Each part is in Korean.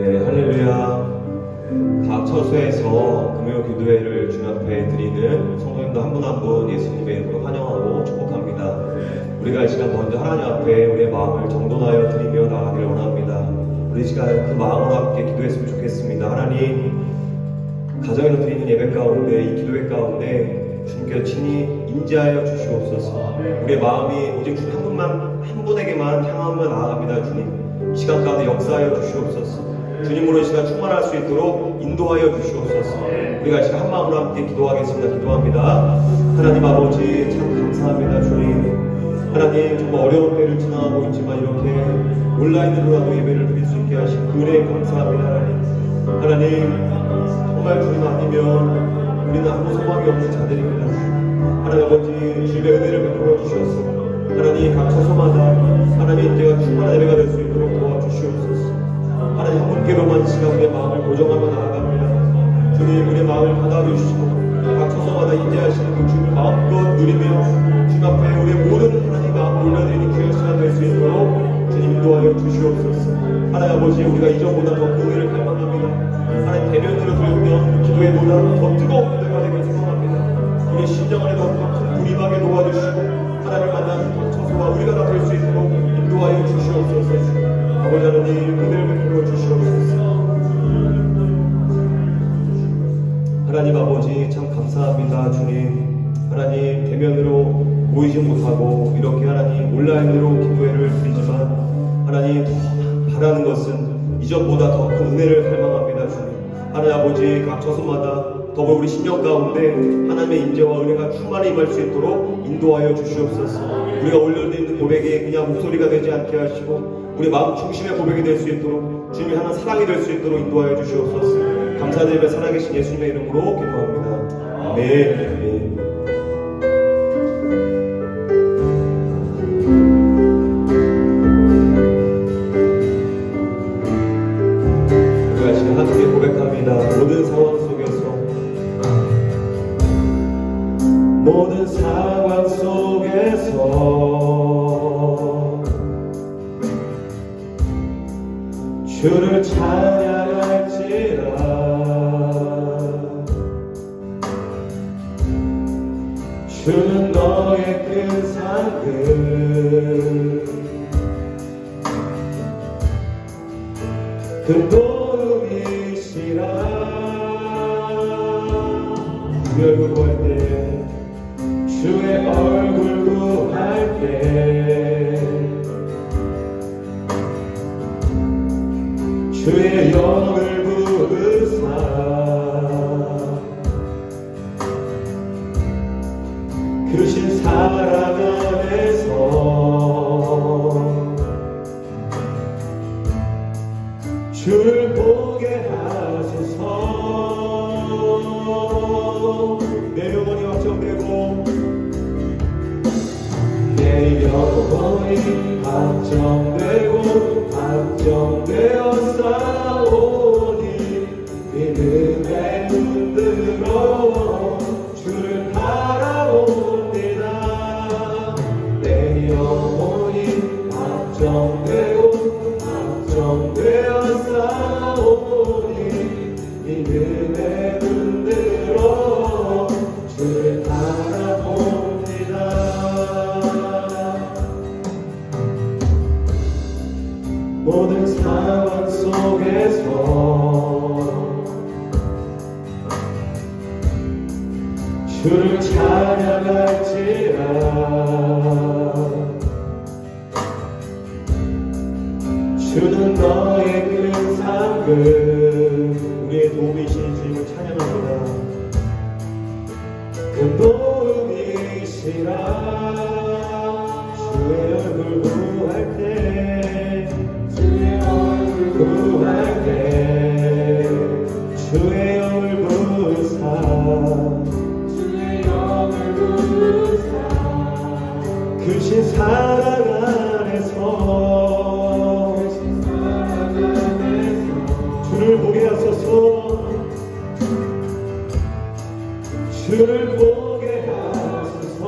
네, 할렐루야. 각 처소에서 금요 기도회를 주님 앞에 드리는 성도님들 한 분 한 분 예수님의 이름으로 환영하고 축복합니다. 우리가 이 시간 먼저 하나님 앞에 우리의 마음을 정돈하여 드리며 나아가길 원합니다. 우리 시간 그 마음으로 함께 기도했으면 좋겠습니다. 하나님, 가정에서 드리는 예배 가운데, 이 기도회 가운데 주님께서 친히 임재하여 주시옵소서. 우리의 마음이 오직 주님 한 분에게만 향하며 나아갑니다. 주님, 이 시간 가운데 역사하여 주시옵소서. 주님으로 이 시간 충만할 수 있도록 인도하여 주시옵소서. 우리가 이 시간 한 마음으로 함께 기도하겠습니다. 기도합니다. 하나님 아버지, 참 감사합니다. 주님, 하나님 정말 어려운 때를 지나가고 있지만 이렇게 온라인으로라도 예배를 드릴 수 있게 하신 그 은혜에 감사합니다. 하나님, 정말 주님 아니면 우리는 아무 소망이 없는 자들입니다. 하나님 아버지, 주님의 은혜를 베풀어 주시옵소서. 하나님, 각 처소마다 하나님 인재가 충만한 예배가 될 수 있도록 도와주시옵소서. 하나님, 한 분께로만 시간 우리의 마음을 고정하며 나아갑니다. 주님, 우리의 마음을 받아주시고 각 처소마다 인재하시는 그 주님을 마음껏 누리며 주님 앞에 우리의 모든 하나님 마음을 올려드리는 귀한 시간 될 수 있도록 주님 인도하여 주시옵소서. 하나님 아버지, 우리가 이전보다 더 큰 은혜를 갈망합니다. 하나님, 대면으로 들으면 기도의 보다 더 뜨거운 기도가 되길 소망합니다. 우리 심정 안에 더큰 불이 나게 도와주시고 하나님 만나는 처소와 우리가 다 될 수 있도록 인도하여 주시옵소서. 아버지 하나님, 은혜를 베풀어 주시옵소서. 하나님 아버지, 참 감사합니다. 주님, 하나님 대면으로 보이지 못하고 이렇게 하나님 온라인으로 기도회를 드리지만 하나님 더 바라는 것은 이전보다 더 큰 은혜를 갈망합니다. 주님, 하나님 아버지, 각 처소마다 더불어 우리 심령 가운데 하나님의 인재와 은혜가 충만히 임할 수 있도록 인도하여 주시옵소서. 우리가 올려드리는 고백이 그냥 목소리가 되지 않게 하시고 우리 마음 중심의 고백이 될 수 있도록 주님이 하나님 사랑이 될 수 있도록 인도하여 주시옵소서. 감사드리며 살아계신 예수님의 이름으로 기도합니다. 아멘. 우리가 지금 함께 고백합니다. 모든 상황 속에서, 모든 상황 속에서 주를 찬양할지라. 주는 너의 큰 상급, 그 도움이시라. 주의 얼굴 구할 때, 주의 얼굴 구할 때, 주의 영을 부으사 크신 사랑 안에서 주를 보게 하소서. 내 영혼이 확정되고 내 영혼이 확정되고 확정되어 싸우니 믿음의 눈들어 주를 바라봅니다. 내 영혼이 확정되고 확정되어 싸우니 믿음의 눈들어 주를 바라봅니다. 모든 상황 속에서 주를 찬양할지라. 주는 너의 큰 상급, 우리의 도움이신 주님을 찬양합니다. 그 도움이시라. 주의 얼굴 구할 때, 구할 때 주의 영을 부으사, 주의 영을 부으사 크신 사랑 안에서 주를 보게 하소서. 주를 보게 하소서.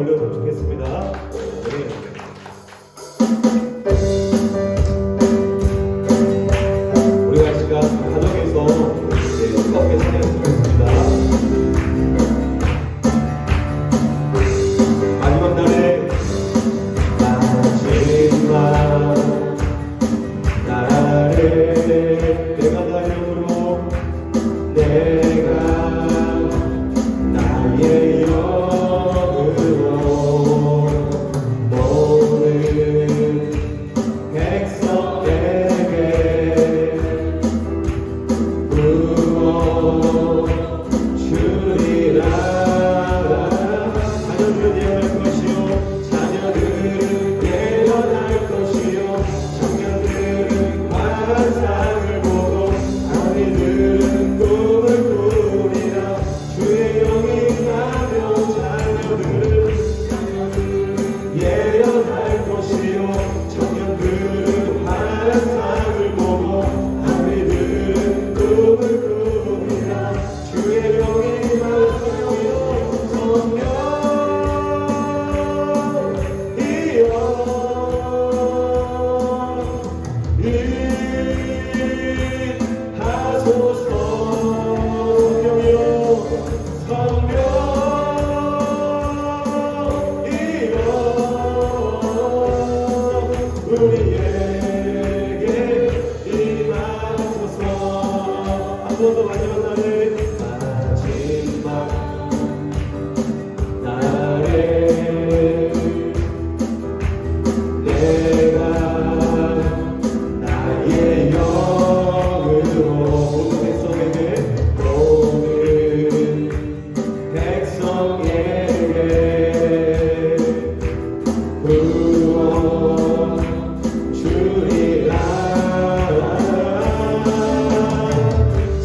올려주면 좋겠습니다. 네. 우리가 이 시간 가정에서 즐겁게 찬양했으면 좋겠습니다. 마지막 날에 마지막 날에 내가 다름으로 내가 나의 영으로 모든 백성에게 부어주리라. 자녀들은 예언할 것이요 자녀들은 예언할 것이요 청년들은 환상을 보고 아이들은 꿈을 꾸리라. 주의 영이 나며 자녀들은 예언할 것이요 청년들은 환상을 보고 아이들은 꿈을 꾸리라. 주의 영이 나며 성령이여 하소서. 성령이여 성령이여 우리에게 임하소서. 한 번 더 마지막 날에 마지막 날에 내가 나의 영으로 모든 백성에게 부어주리라.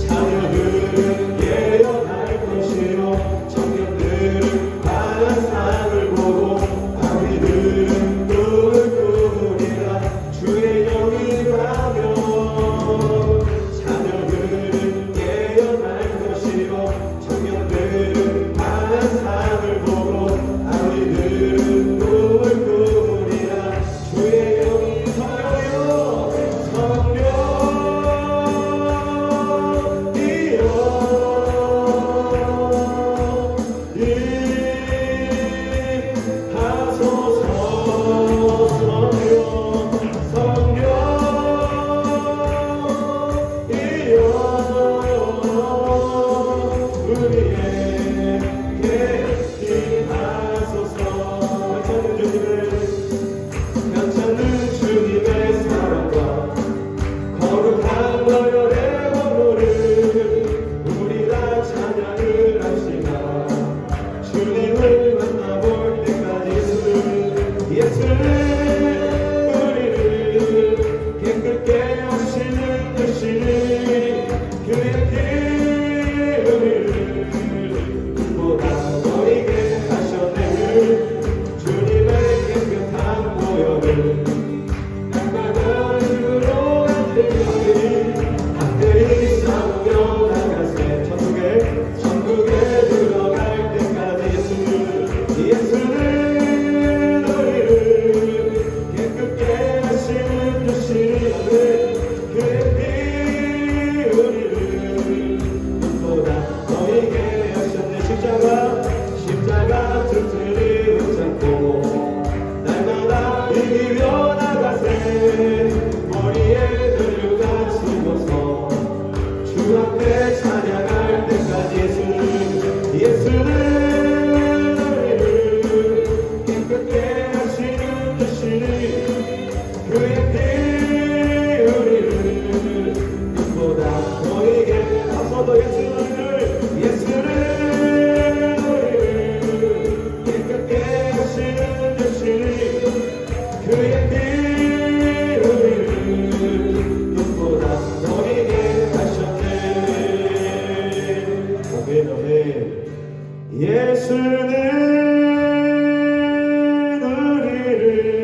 자녀들은 예언할 것이요 청년들은 환상을 보고 아이들은 꿈을 꾸리라. 주의 영이 가면 자녀들은 예언할 것이요 청년들은 환상을 보고 아이들은 꿈을 꾸리라. 주의 영이 성령이여 성령이여 임하소서. 성령이여 우리에게 임하소서. 괜찮은 주님의 사랑과 거룩한 너열의 원로를 우리 다 찬양을 하시나 주님을 만나볼 때까지 예수를 우리를 깨끗게 하시는 주시니 그의 피 우리를 보다 너에게 하셨네. 주님의 깨끗한 보혈을 날마다 입으로 한들이 싸우며 나가세. 천국에 들어갈 때까지 예수는 우리를 깨끗게 하시는 주시니 그의 피 우리를 눈보다 너에게 하셨네. 십자가 튼튼히 붙잡고 날마다 이기며 나가세. 머리에 들류가 숨어서 주 앞에 찬양할 때까지 예수는 우리를 깨끗게 하시는 주시니 그의 피 우리를 눈보다 너에게 앞서도 예수는 우리를 깨끗게 하시는 주시니 그의 피 우리를 눈보다 너에게 하셨네. 아멘 아멘. 예수는 우리를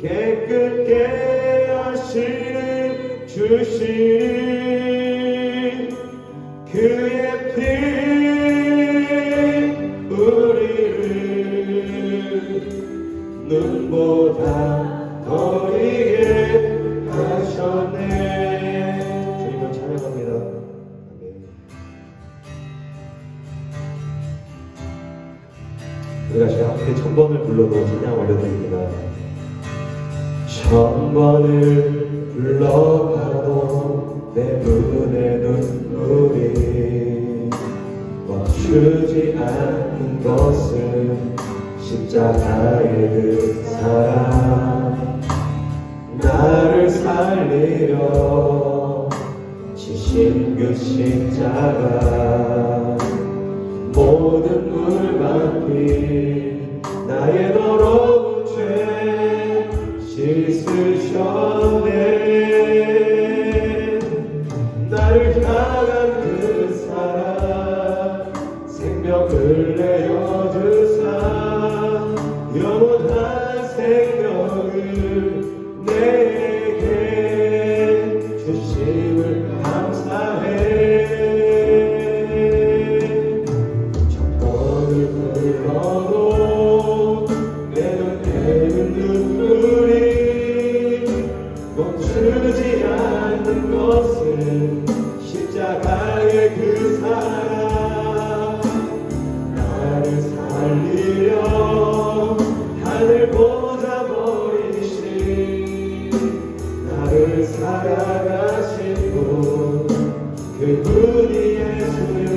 깨끗게 하시는 주시니 그의 피 우리를 눈보다 더 이게 하셨네. 주님을 찬양합니다. 아멘. 우리가 지금 함께 1000번을 불러도 찬양 올려드립니다. 1000번을 불러봐도 내 눈에 눈물이 멈추지 않는 것은 십자가의 그 사랑, 나를 살리려 지신 그 십자가, 모든 물만피 나의 더러운 죄 씻으셨네. 나를 향한 그 사랑, 생명을 내어주사 영원한 생명을 내게 주심을 감사해. 불러도 내 눈에는 눈물이 멈추지 않는 것은 십자가의 그 사랑, 나를 살리려 하늘 보자 버리신, 나를 사랑하신 분, 그분이 예수요.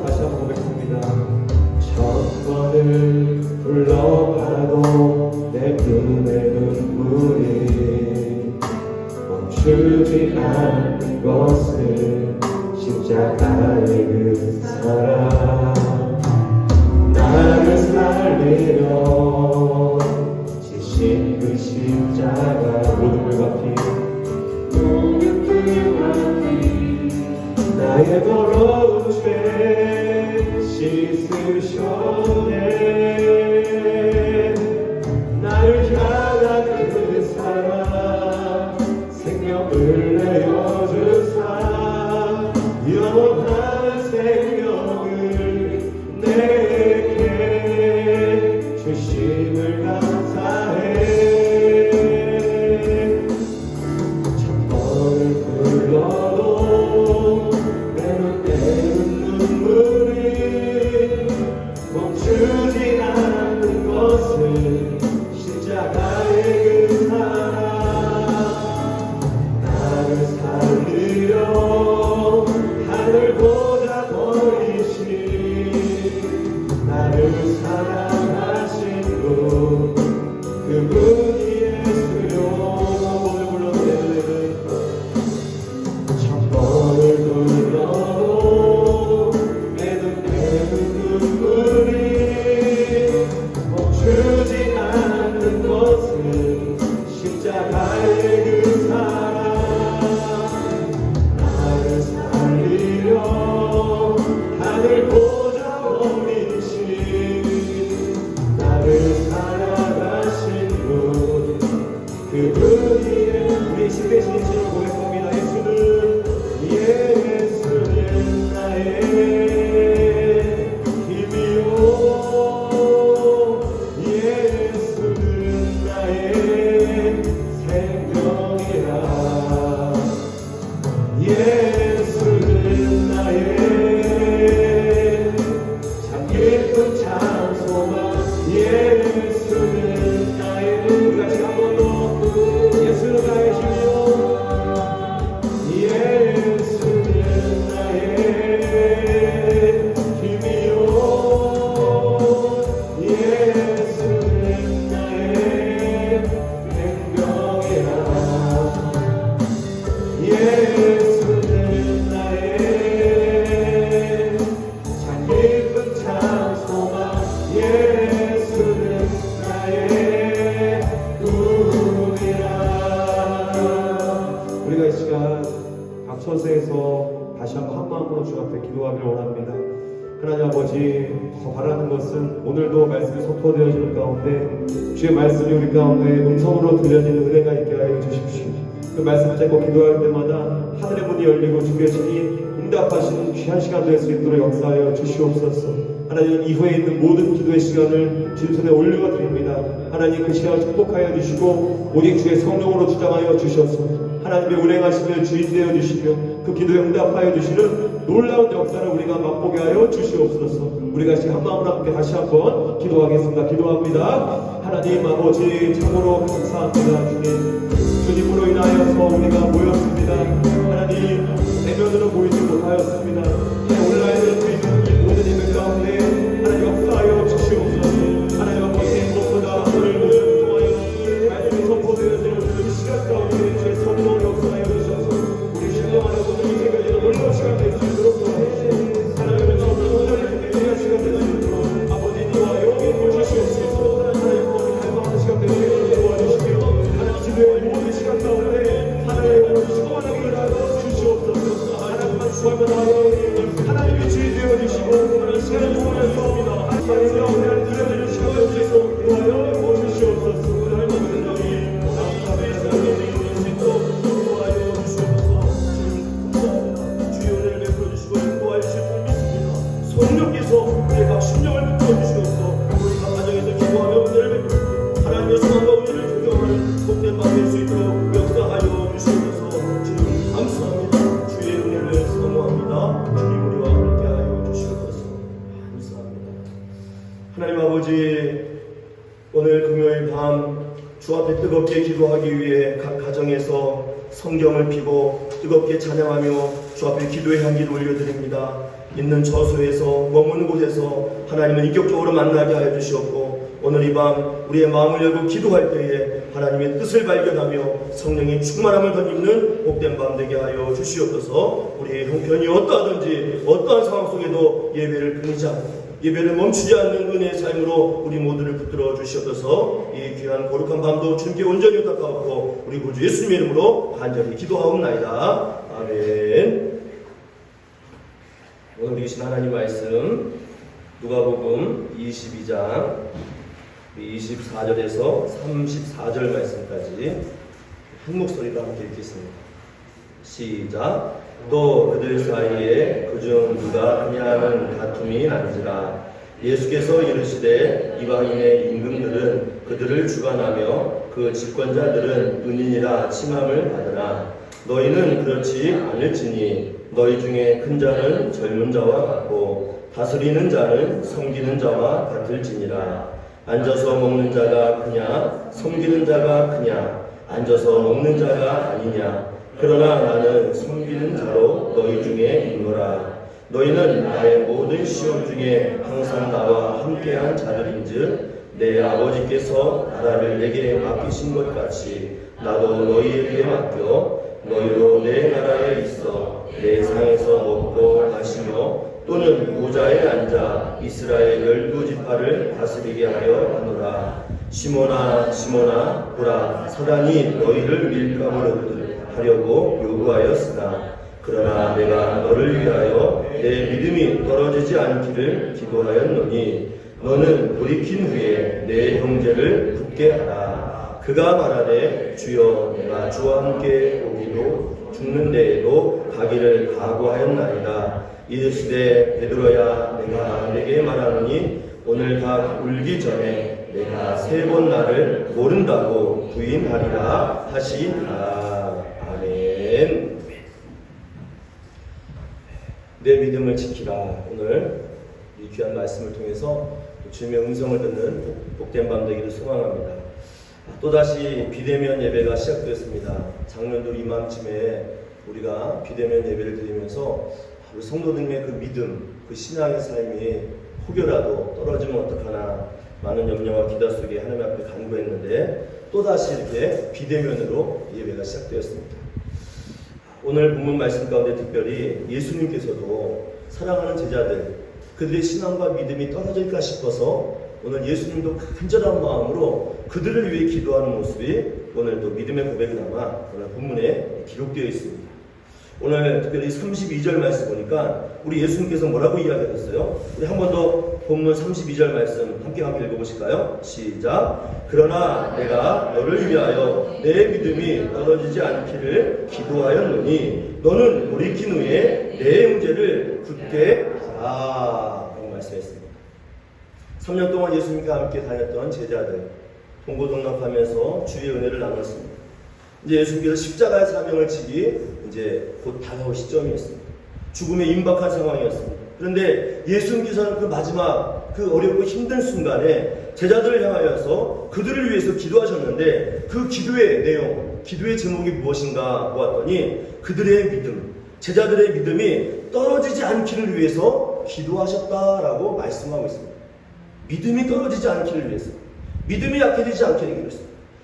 다시 한번 고백합니다. 1000번을 불러봐도 내 눈에 눈물이 멈추지 않는 것은 십자가의 그 사랑, 나를 살리려 지신 그 십자가, 모든 물과 피 나의 더러운 죄 씻으셨네. 나를 향한 그 사랑, 생명을 내어주사 영원한 생명을 내게 주심을 감사해. 1000번을 불러도 내 눈에는 눈물이 멈추지 않는 것은 십자가의 그 사랑, 나를 살리려 하늘 보자 버리신, 나를 사랑하신 분, 그분이 예수요. 오늘 불러도 내 눈에는 1000번을 불러도 내 눈에는 눈물이 멈추지 않는 것은 십자가의 그 사랑, 나를 살리려 하늘 보자 버리신, 나를 사랑하신 분, 그분이 우리 신대신 예수를 고백합니다. 예수는 나의 힘이요, 예수는 나의 생명이라, 예수는 나의 참 깊은 찬송아, 예수는 나의, 우리 같이 한 번 더, 예수는 나의 힘이요, 예수는 나의 힘이요, 예수는 나의 생명이라, 예수는 나의 참 깊은 찬송아, 예수는 나의 꿈이라. 우리가 이 시간 각 처소에서 다시 한번 한 마음으로 주 앞에 기도하기를 원합니다. 하나님 아버지, 더 바라는 것은 오늘도 말씀이 선포되어지는 가운데 주의 말씀이 우리 가운데 음성으로 들려지는 은혜가 있게 하여 주십시오. 그 말씀을 잡고 기도할 때마다 하늘의 문이 열리고 주의 신이 응답하시는 귀한 시간 될 수 있도록 역사하여 주시옵소서. 하나님, 이후에 있는 모든 기도의 시간을 주님 손에 올려 드립니다. 하나님, 그 시간을 축복하여 주시고 오직 주의 성령으로 주장하여 주셔서 하나님의 운행하심을 주인 되어 주시며 그 기도에 응답하여 주시는 놀라운 역사를 우리가 맛보게 하여 주시옵소서. 우리가 지금 한 마음으로 함께 다시 한번 기도하겠습니다. 기도합니다. 하나님 아버지, 참으로 감사합니다. 주님으로 인하여서 우리가 모였습니다. 하나님, 내면으로 보이지 못하였습니다. 온라인으로 보이는 이 모든 예배 가운데 하나님 역사하여 주시옵소서. 하나님 아버지, 무엇보다 오늘 모습을 통하여 말씀이 선포되어지는 그 시간 가운데 주의 성령 역사하여 주셔서 우리 신령하는 모든 이 세계에서 놀라운 시간 될 수 있도록 도와주시옵소서. 하나님의 성령을 예배할 시간 될 수 있도록 아버지 인도하여 주시옵소서. 하나님 아버지 갈망하는 시간 될 수 있도록 도와주시며 하나님 기도의 모든 시간 가운데 하나님의 충만하게 일하여 주시옵소서. 하나님만 구하면 하나님이 주인 되어 주시고 이 시간을 통하여서 하나님의 영광을 드려드리는 시간 될 수 있도록 도와여 주시옵소서. 성령께서 우리의 각 심령을 붙여주시옵소서. 우리가 가정에서 기도하며 은혜를 베풀고 하나님의 소망과 은혜를 존경하는 복된 밤 될 수 있도록 역사하여 주시옵소서. 주님 감사합니다. 주의 은혜를 사모합니다. 주님 우리와 함께하여 주시옵소서. 감사합니다. 하나님 아버지, 오늘 금요일 밤 주 앞에 뜨겁게 기도하기 위해 각 가정에서 성경을 펴고 뜨겁게 찬양하며 주 앞에 기도의 향기를 올려드립니다. 있는 저소에서 머무는 곳에서 하나님을 인격적으로 만나게 하여 주시옵고 오늘 이 밤 우리의 마음을 열고 기도할 때에 하나님의 뜻을 발견하며 성령의 충만함을 덧입는 복된 밤 되게 하여 주시옵소서. 우리의 형편이 어떠하든지 어떠한 상황 속에도 예배를 끊이지 않고 예배를 멈추지 않는 은혜의 삶으로 우리 모두를 붙들어 주시옵소서. 이 귀한 거룩한 밤도 주님께 온전히 부탁하옵고 우리 구주 예수님의 이름으로 간절히 기도하옵나이다. 아멘. 오늘 읽으신 하나님 말씀 누가복음 22장 24절에서 34절 말씀까지 한 목소리로 함께 읽겠습니다. 시작. 또 그들 사이에 그중 누가 하냐는 다툼이 난지라. 예수께서 이르시되 이방인의 임금들은 그들을 주관하며 그 집권자들은 은인이라 칭함을 받으나 너희는 그렇지 않을지니 너희 중에 큰 자는 젊은 자와 같고 다스리는 자는 섬기는 자와 같을지니라. 앉아서 먹는 자가 크냐 섬기는 자가 크냐. 앉아서 먹는 자가 아니냐. 그러나 나는 섬기는 자로 너희 중에 있노라. 너희는 나의 모든 시험 중에 항상 나와 함께한 자들인즉 내 아버지께서 나라를 내게 맡기신 것 같이 나도 너희에게 맡겨 너희로 내 나라에 있어 내 상에서 먹고 마시며 또는 보좌에 앉아 이스라엘 12지파를 다스리게 하려 하노라. 시몬아 시몬아 보라, 사단이 너희를 밀가부르듯 하려고 요구하였으나 그러나 내가 너를 위하여 내 믿음이 떨어지지 않기를 기도하였노니 너는 돌이킨 후에 내 형제를 붙게 하라. 그가 말하되 주여 내가 주와 함께 오기도 죽는 데에도 가기를 각오하였나이다. 이르시되 베드로야 내가 내게 말하노니 오늘 다 울기 전에 내가 3번 나를 모른다고 부인하리라 하시니라. 아멘. 내 믿음을 지키라. 오늘 이 귀한 말씀을 통해서 주님의 음성을 듣는 복된 밤 되기를 소망합니다. 또다시 비대면 예배가 시작되었습니다. 작년도 이맘쯤에 우리가 비대면 예배를 드리면서 우리 성도들의 그 믿음, 그 신앙의 삶이 혹여라도 떨어지면 어떡하나 많은 염려와 기다 속에 하나님 앞에 간구했는데 또다시 이렇게 비대면으로 예배가 시작되었습니다. 오늘 본문 말씀 가운데 특별히 예수님께서도 사랑하는 제자들, 그들의 신앙과 믿음이 떨어질까 싶어서 오늘 예수님도 간절한 마음으로 그들을 위해 기도하는 모습이 오늘 또 믿음의 고백이 남아 오늘 본문에 기록되어 있습니다. 오늘 특별히 32절 말씀 보니까 우리 예수님께서 뭐라고 이야기하셨어요? 우리 한 번 더 본문 32절 말씀 함께 읽어보실까요? 시작. 그러나 내가 너를 위하여 내 믿음이 떨어지지 않기를 기도하였노니 너는 돌이킨 후에 내 문제를 굳게 하라 라고 말씀했습니다. 3년 동안 예수님과 함께 다녔던 제자들 동고동락하면서 주의 은혜를 나눴습니다. 이제 예수님께서 십자가의 사명을 지기 이제 곧 다가올 시점이었습니다. 죽음에 임박한 상황이었습니다. 그런데 예수님께서는 그 마지막 그 어렵고 힘든 순간에 제자들을 향하여서 그들을 위해서 기도하셨는데 그 기도의 내용, 기도의 제목이 무엇인가 보았더니 그들의 믿음, 제자들의 믿음이 떨어지지 않기를 위해서 기도하셨다라고 말씀하고 있습니다. 믿음이 떨어지지 않기를 위해서, 믿음이 약해지지 않기를 위해서,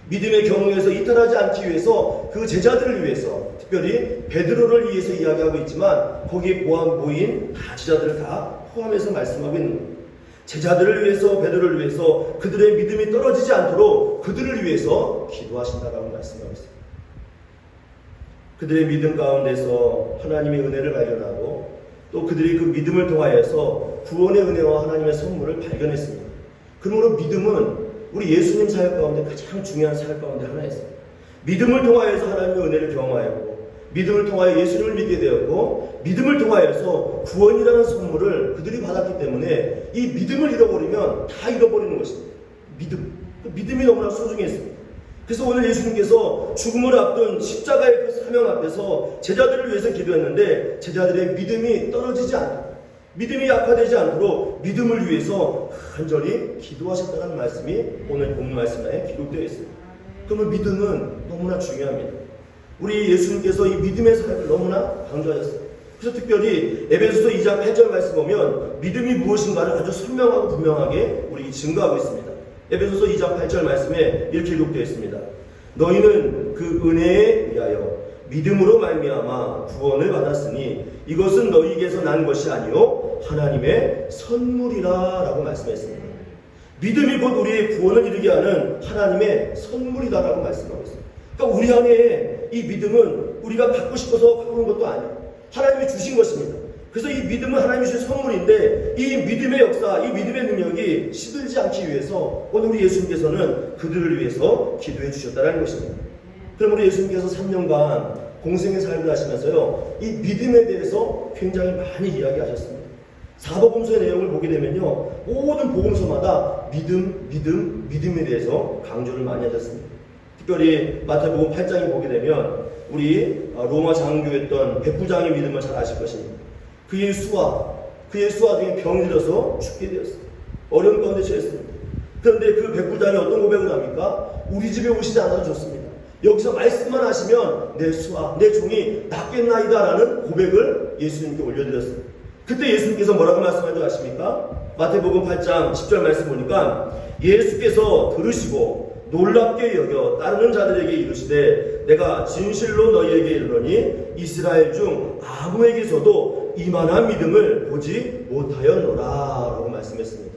믿음의 경우에서 이탈하지 않기 위해서 그 제자들을 위해서, 특별히 베드로를 위해서 이야기하고 있지만 거기에 모인 다 제자들을 다 포함해서 말씀하고 있는 겁니다. 제자들을 위해서, 베드로를 위해서 그들의 믿음이 떨어지지 않도록 그들을 위해서 기도하신다라고 말씀하고 있습니다. 그들의 믿음 가운데서 하나님의 은혜를 발견하고 또 그들이 그 믿음을 통하여서 구원의 은혜와 하나님의 선물을 발견했습니다. 그러므로 믿음은 우리 예수님 사역 가운데 가장 중요한 사역 가운데 하나였습니다. 믿음을 통하여서 하나님의 은혜를 경험하였고 믿음을 통하여 예수님을 믿게 되었고 믿음을 통하여서 구원이라는 선물을 그들이 받았기 때문에 이 믿음을 잃어버리면 다 잃어버리는 것입니다. 믿음이 너무나 소중했습니다. 그래서 오늘 예수님께서 죽음을 앞둔 십자가의 그 사명 앞에서 제자들을 위해서 기도했는데 제자들의 믿음이 떨어지지 않도록, 믿음이 약화되지 않도록 믿음을 위해서 간절히 기도하셨다는 말씀이 오늘 본문 말씀에 기록되어 있습니다. 그러면 믿음은 너무나 중요합니다. 우리 예수님께서 이 믿음의 사역을 너무나 강조하셨어요. 그래서 특별히 에베소서 2장 8절 말씀 보면 믿음이 무엇인가를 아주 선명하고 분명하게 우리 증거하고 있습니다. 에베소서 2장 8절 말씀에 이렇게 기록되어 있습니다. 너희는 그 은혜에 의하여 믿음으로 말미암아 구원을 받았으니 이것은 너희에게서 난 것이 아니요 하나님의 선물이라 라고 말씀했습니다. 믿음이 곧 우리의 구원을 이루게 하는 하나님의 선물이다라고 말씀하고 있습니다. 그러니까 우리 안에 이 믿음은 우리가 갖고 싶어서 갖고 온 것도 아니에요. 하나님이 주신 것입니다. 그래서 이 믿음은 하나님이 주신 선물인데 이 믿음의 역사, 이 믿음의 능력이 시들지 않기 위해서 오늘 우리 예수님께서는 그들을 위해서 기도해 주셨다는 것입니다. 그럼 우리 예수님께서 3년간 공생의 삶을 하시면서요 이 믿음에 대해서 굉장히 많이 이야기하셨습니다. 사복음서의 내용을 보게 되면요 모든 복음서마다 믿음에 대해서 강조를 많이 하셨습니다. 특별히 마태복음 8장에 보게 되면 우리 로마 장교였던 백부장의 믿음을 잘 아실 것입니다. 그의 수하 중에 병이 들어서 죽게 되었습니다. 어려운 가운데 처했습니다. 그런데 그 백부장이 어떤 고백을 합니까? 우리 집에 오시지 않아도 좋습니다. 여기서 말씀만 하시면 내 수하, 내 종이 낫겠나이다 라는 고백을 예수님께 올려드렸습니다. 그때 예수님께서 뭐라고 말씀하지 아십니까? 마태복음 8장 10절 말씀 보니까 예수께서 들으시고 놀랍게 여겨 따르는 자들에게 이르시되 내가 진실로 너희에게 이르노니 이스라엘 중 아무에게서도 이만한 믿음을 보지 못하였노라 라고 말씀했습니다.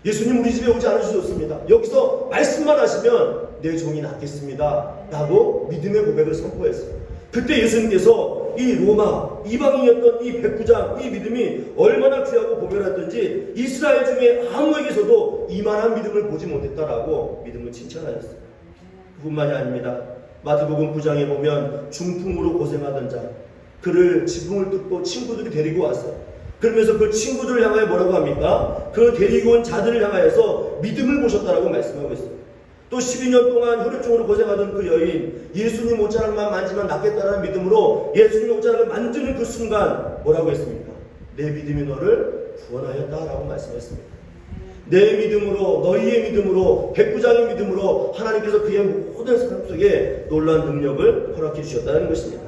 예수님 우리 집에 오지 않으셔도 좋습니다. 여기서 말씀만 하시면 내 종이 낫겠습니다 라고 믿음의 고백을 선포했어요. 그때 예수님께서 이 로마 이방인이었던 이 백부장 이 믿음이 얼마나 귀하고 보배랐던지 이스라엘 중에 아무에게서도 이만한 믿음을 보지 못했다라고 믿음을 칭찬하셨어요. 그뿐만이 아닙니다. 마태복음 9장에 보면 중풍으로 고생하던 자 그를 지붕을 뚫고 친구들이 데리고 왔어요. 그러면서 그 친구들을 향하여 뭐라고 합니까? 그 데리고 온 자들을 향하여서 믿음을 보셨다라고 말씀하고 있어요. 또 12년 동안 혈액종으로 고생하던 그 여인 예수님 옷자락만 만지면 낫겠다는 믿음으로 예수님 옷자락을 만지는 그 순간 뭐라고 했습니까? 내 믿음이 너를 구원하였다라고 말씀했습니다. 내 믿음으로 너희의 믿음으로 백부장의 믿음으로 하나님께서 그의 모든 삶 속에 놀라운 능력을 허락해 주셨다는 것입니다.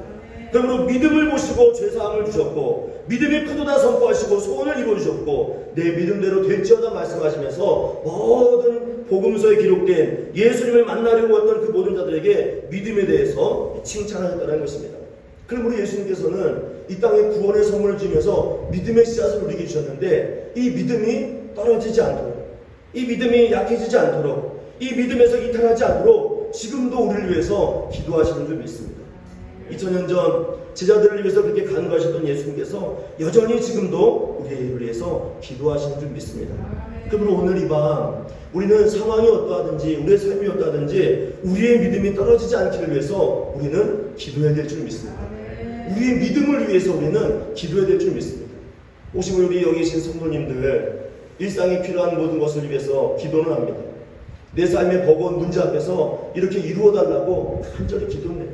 그러므로 믿음을 보시고 죄사함을 주셨고 믿음이 크도다 선포하시고 소원을 이루어주셨고 내 믿음대로 될지어다 말씀하시면서 모든 복음서에 기록된 예수님을 만나려고 했던 그 모든 자들에게 믿음에 대해서 칭찬하셨다는 것입니다. 그러므로 예수님께서는 이 땅에 구원의 선물을 주면서 믿음의 씨앗을 우리에게 주셨는데 이 믿음이 떨어지지 않도록 이 믿음이 약해지지 않도록 이 믿음에서 이탈하지 않도록 지금도 우리를 위해서 기도하시는 줄 믿습니다. 2000년 전 제자들을 위해서 그렇게 간구하셨던 예수님께서 여전히 지금도 우리를 위해서 기도하시는 줄 믿습니다. 그러므로 오늘 이 밤 우리는 상황이 어떠하든지 우리의 삶이 어떠하든지 우리의 믿음이 떨어지지 않기를 위해서 우리는 기도해야 될 줄 믿습니다. 우리의 믿음을 위해서 우리는 기도해야 될 줄 믿습니다. 혹시 우리 여기 계신 성도님들 일상에 필요한 모든 것을 위해서 기도는 합니다. 내 삶의 버거운 문제 앞에서 이렇게 이루어달라고 간절히 기도해요.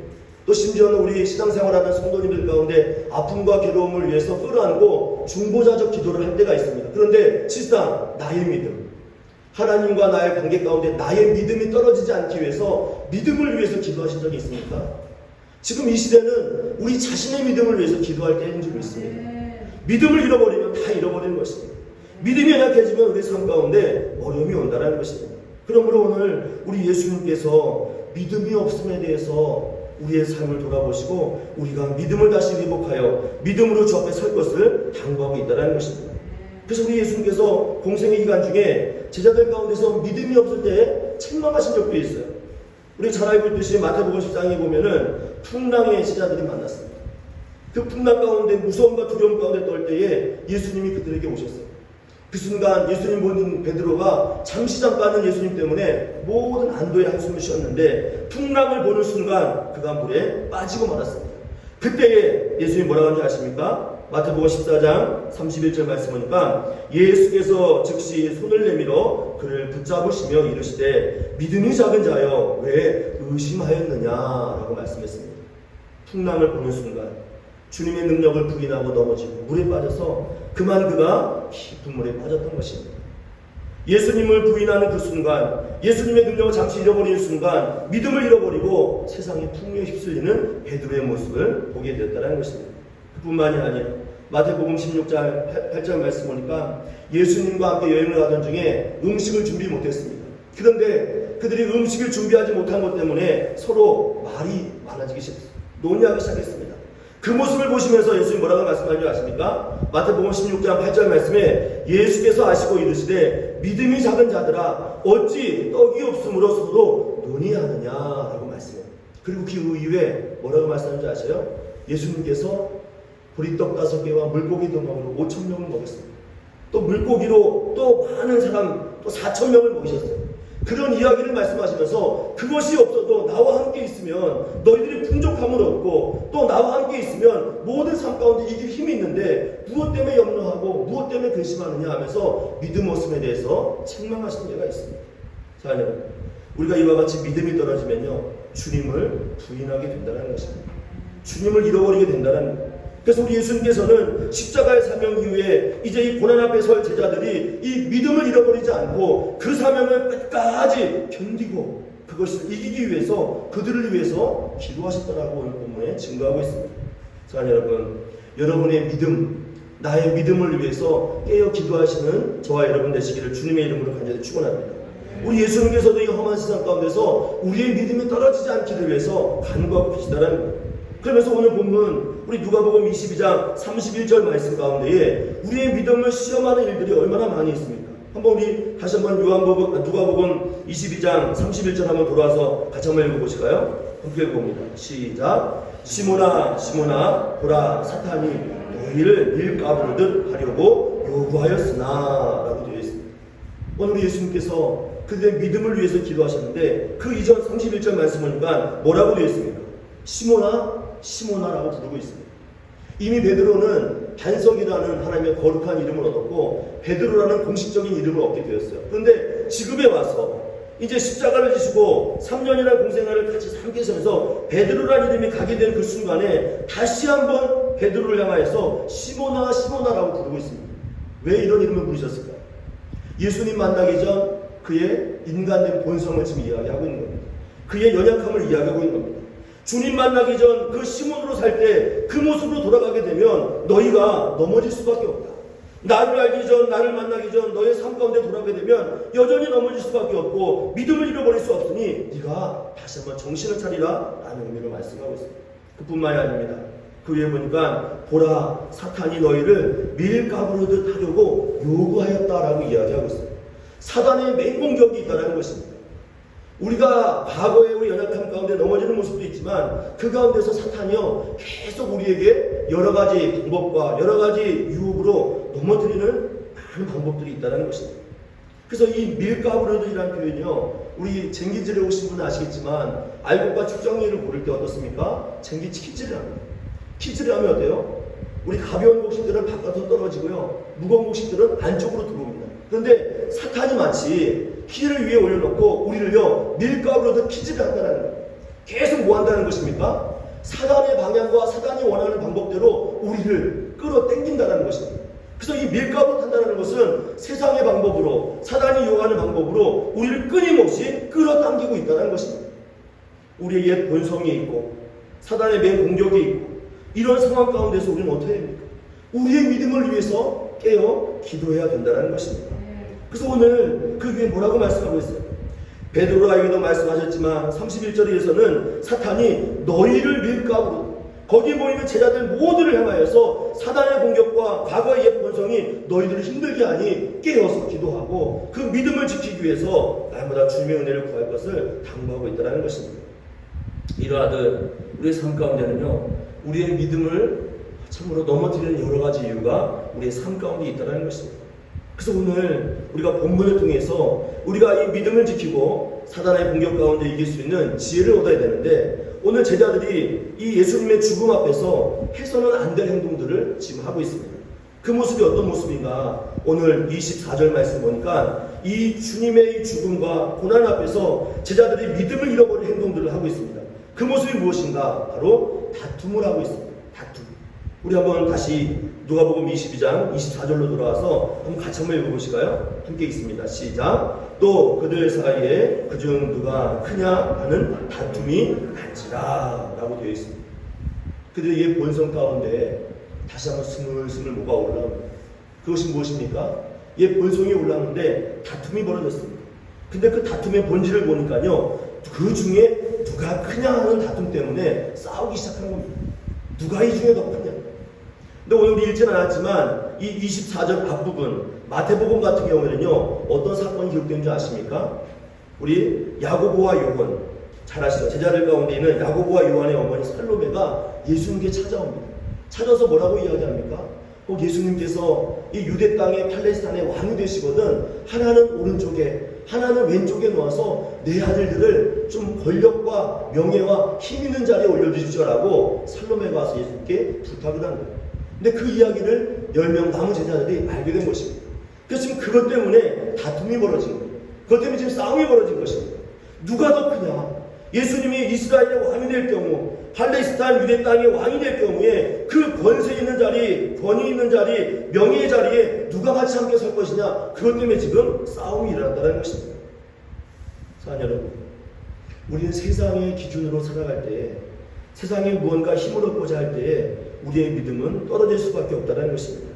또 심지어는 우리 신앙생활하는 성도님들 가운데 아픔과 괴로움을 위해서 끌어안고 중보자적 기도를 할 때가 있습니다. 그런데 실상 나의 믿음, 하나님과 나의 관계 가운데 나의 믿음이 떨어지지 않기 위해서 믿음을 위해서 기도하신 적이 있습니까? 지금 이 시대는 우리 자신의 믿음을 위해서 기도할 때인 줄 믿습니다. 믿음을 잃어버리면 다 잃어버리는 것입니다. 믿음이 연약해지면 우리 삶 가운데 어려움이 온다는 것입니다. 그러므로 오늘 우리 예수님께서 믿음이 없음에 대해서 우리의 삶을 돌아보시고 우리가 믿음을 다시 회복하여 믿음으로 주 앞에 설 것을 당부하고 있다는 것입니다. 그래서 우리 예수님께서 공생의 기간 중에 제자들 가운데서 믿음이 없을 때 책망하신 적도 있어요. 우리 잘 알고 있듯이 마태복음 10장에 보면은 풍랑의 제자들이 만났습니다. 그 풍랑 가운데 무서움과 두려움 가운데 떨 때에 예수님이 그들에게 오셨어요. 그 순간 예수님 보는 베드로가 잠시 잠깐은 예수님 때문에 모든 안도의 한숨을 쉬었는데 풍랑을 보는 순간 그가 물에 빠지고 말았습니다. 그때에 예수님이 뭐라고 하는지 아십니까? 마태복음 14장 31절 말씀 보니까 예수께서 즉시 손을 내밀어 그를 붙잡으시며 이르시되 믿음이 작은 자여 왜 의심하였느냐라고 말씀했습니다. 풍랑을 보는 순간 주님의 능력을 부인하고 넘어지고 물에 빠져서 그만 그가 깊은 물에 빠졌던 것입니다. 예수님을 부인하는 그 순간, 예수님의 능력을 잠시 잃어버리는 순간 믿음을 잃어버리고 세상의 풍요에 휩쓸리는 베드로의 모습을 보게 되었다는 것입니다. 그뿐만이 아니라 마태복음 16장 8절 말씀 보니까 예수님과 함께 여행을 가던 중에 음식을 준비 못했습니다. 그런데 그들이 음식을 준비하지 못한 것 때문에 서로 말이 많아지기 시작했습니다. 논의하기 시작했습니다. 그 모습을 보시면서 예수님 뭐라고 말씀하는지 아십니까? 마태복음 16장 8절 말씀에 예수께서 아시고 이르시되 믿음이 작은 자들아 어찌 떡이 없으므로 서로 논의하느냐라고 말씀해요. 그리고 그 이후에 뭐라고 말씀하는지 아세요? 예수님께서 보리떡 5개와 물고기 2마리로 5,000명을 먹였습니다. 또 물고기로 또 많은 사람 또 4,000명을 먹이셨어요. 그런 이야기를 말씀하시면서 그것이 없어도 나와 함께 있으면 너희들이 풍족함을 얻고 또 나와 함께 있으면 모든 삶 가운데 이길 힘이 있는데 무엇 때문에 염려하고 무엇 때문에 근심하느냐 하면서 믿음 없음에 대해서 책망하신 예가 있습니다. 자, 여러분, 우리가 이와 같이 믿음이 떨어지면요 주님을 부인하게 된다는 것입니다. 주님을 잃어버리게 된다는 것입니다. 그래서 우리 예수님께서는 십자가의 사명 이후에 이제 이 고난 앞에 설 제자들이 이 믿음을 잃어버리지 않고 그 사명을 끝까지 견디고 그것을 이기기 위해서 그들을 위해서 기도하셨다라고 오늘 본문에 증거하고 있습니다. 자, 여러분, 여러분의 믿음, 나의 믿음을 위해서 깨어 기도하시는 저와 여러분 되시기를 주님의 이름으로 간절히 축원합니다. 우리 예수님께서도 이 험한 세상 가운데서 우리의 믿음이 떨어지지 않기를 위해서 간구하고 계시다라는 거예요. 그러면서 오늘 본문 우리 누가복음 22장 31절 말씀 가운데에 우리의 믿음을 시험하는 일들이 얼마나 많이 있습니까? 한번 우리 다시 한번 누가복음 22장 31절 한번 돌아와서 같이 한번 읽어보실까요? 함께 읽어봅니다. 시작. 시몬아 시몬아 보라 사탄이 너희를 밀가부르듯 하려고 요구하였으나 라고 되어 있습니다. 오늘 우리 예수님께서 그들의 믿음을 위해서 기도하셨는데 그 이전 31절 말씀 보니까 뭐라고 되어 있습니까? 시몬아 시몬아라고 부르고 있습니다. 이미 베드로는 반석이라는 하나님의 거룩한 이름을 얻었고 베드로라는 공식적인 이름을 얻게 되었어요. 그런데 지금에 와서 이제 십자가를 지시고 3년이나 공생활을 같이 함께 하면서 베드로라는 이름이 가게 된 그 순간에 다시 한번 베드로를 향하여서 시몬아 시몬아라고 부르고 있습니다. 왜 이런 이름을 부르셨을까? 예수님 만나기 전 그의 인간된 본성을 지금 이야기하고 있는 겁니다. 그의 연약함을 이야기하고 있는 겁니다. 주님 만나기 전 그 시몬으로 살 때 그 모습으로 돌아가게 되면 너희가 넘어질 수밖에 없다. 나를 알기 전, 나를 만나기 전 너의 삶 가운데 돌아가게 되면 여전히 넘어질 수밖에 없고 믿음을 잃어버릴 수 없으니 네가 다시 한번 정신을 차리라 라는 의미로 말씀하고 있습니다. 그뿐만이 아닙니다. 그 위에 보니까 보라 사탄이 너희를 밀가부르듯 하려고 요구하였다라고 이야기하고 있습니다. 사단의 맹공격이 있다는 것입니다. 우리가 과거에 우리 연약함 가운데 넘어지는 모습도 있지만 그 가운데서 사탄이요 계속 우리에게 여러 가지 방법과 여러 가지 유혹으로 넘어뜨리는 많은 방법들이 있다는 것입니다. 그래서 이 밀가부르듯이라는 표현이요, 우리 쟁기질에 오신 분은 아시겠지만 알곡과 측정리를 고를 때 어떻습니까? 쟁기 키질을 합니다. 키질을 하면 어때요? 우리 가벼운 곡식들은 바깥으로 떨어지고요, 무거운 곡식들은 안쪽으로 들어옵니다. 그런데 사탄이 마치 키를 위에 올려놓고 우리를요 밀가부르듯 키질을 한다는 거예요. 계속 뭐 한다는 것입니까? 사단의 방향과 사단이 원하는 방법대로 우리를 끌어당긴다는 것입니다. 그래서 이 밀가부르듯 한다는 것은 세상의 방법으로, 사단이 요구하는 방법으로 우리를 끊임없이 끌어당기고 있다는 것입니다. 우리의 옛 본성이 있고 사단의 맨 공격이 있고 이런 상황 가운데서 우리는 어떻게 해야 됩니까? 우리의 믿음을 위해서 깨어 기도해야 된다는 것입니다. 그래서 오늘 그 위에 뭐라고 말씀하고 있어요? 베드로에게도 말씀하셨지만 31절에서는 사탄이 너희를 밀가부르, 거기에 모이는 제자들 모두를 향하여서 사단의 공격과 과거의 옛 본성이 너희들을 힘들게 하니 깨어서 기도하고 그 믿음을 지키기 위해서 날마다 주님의 은혜를 구할 것을 당부하고 있다는 것입니다. 이러하듯 우리의 삶 가운데는요, 우리의 믿음을 참으로 넘어뜨리는 여러 가지 이유가 우리의 삶 가운데 있다는 것입니다. 그래서 오늘 우리가 본문을 통해서 우리가 이 믿음을 지키고 사단의 공격 가운데 이길 수 있는 지혜를 얻어야 되는데, 오늘 제자들이 이 예수님의 죽음 앞에서 해서는 안 될 행동들을 지금 하고 있습니다. 그 모습이 어떤 모습인가? 오늘 24절 말씀 보니까 이 주님의 죽음과 고난 앞에서 제자들이 믿음을 잃어버린 행동들을 하고 있습니다. 그 모습이 무엇인가? 바로 다툼을 하고 있습니다. 다툼. 우리 한번 다시 누가복음 22장 24절로 돌아와서 한번 같이 한번 읽어보실까요? 함께 있습니다. 시작. 또 그들 사이에 그중 누가 크냐 하는 다툼이 난지라 라고 되어 있습니다. 그들의 옛 본성 가운데 다시 한번 스물스물 뭐가 올라옵니다. 그것이 무엇입니까? 옛 본성이 올라오는데 다툼이 벌어졌습니다. 근데 그 다툼의 본질을 보니까요, 그 중에 누가 크냐 하는 다툼 때문에 싸우기 시작한 겁니다. 누가 이 중에 더 크냐. 근데 오늘 우리 읽지는 않았지만 이 24절 앞부분 마태복음 같은 경우에는요, 어떤 사건이 기록된 줄 아십니까? 우리 야고보와 요한, 잘 아시죠? 제자들 가운데 있는 야고보와 요한의 어머니 살로메가 예수님께 찾아옵니다. 찾아서 뭐라고 이야기합니까? 꼭 예수님께서 이 유대 땅의 팔레스타인의 왕이 되시거든 하나는 오른쪽에 하나는 왼쪽에 놓아서 내 아들들을 좀 권력과 명예와 힘 있는 자리에 올려주십시오라고 살로메가 와서 예수님께 부탁을 한 거예요. 근데 그 이야기를 10명 남은 제자들이 알게 된 것입니다. 그래서 지금 그것 때문에 다툼이 벌어진 거예요. 그것 때문에 지금 싸움이 벌어진 것입니다. 누가 더 크냐? 예수님이 이스라엘의 왕이 될 경우, 팔레스타인 유대 땅의 왕이 될 경우에 그 권세 있는 자리, 권위 있는 자리, 명예의 자리에 누가 같이 함께 설 것이냐? 그것 때문에 지금 싸움이 일어났다는 것입니다. 사랑 여러분, 우리는 세상의 기준으로 살아갈 때, 세상에 무언가 힘을 얻고자 할 때에 우리의 믿음은 떨어질 수밖에 없다는 것입니다.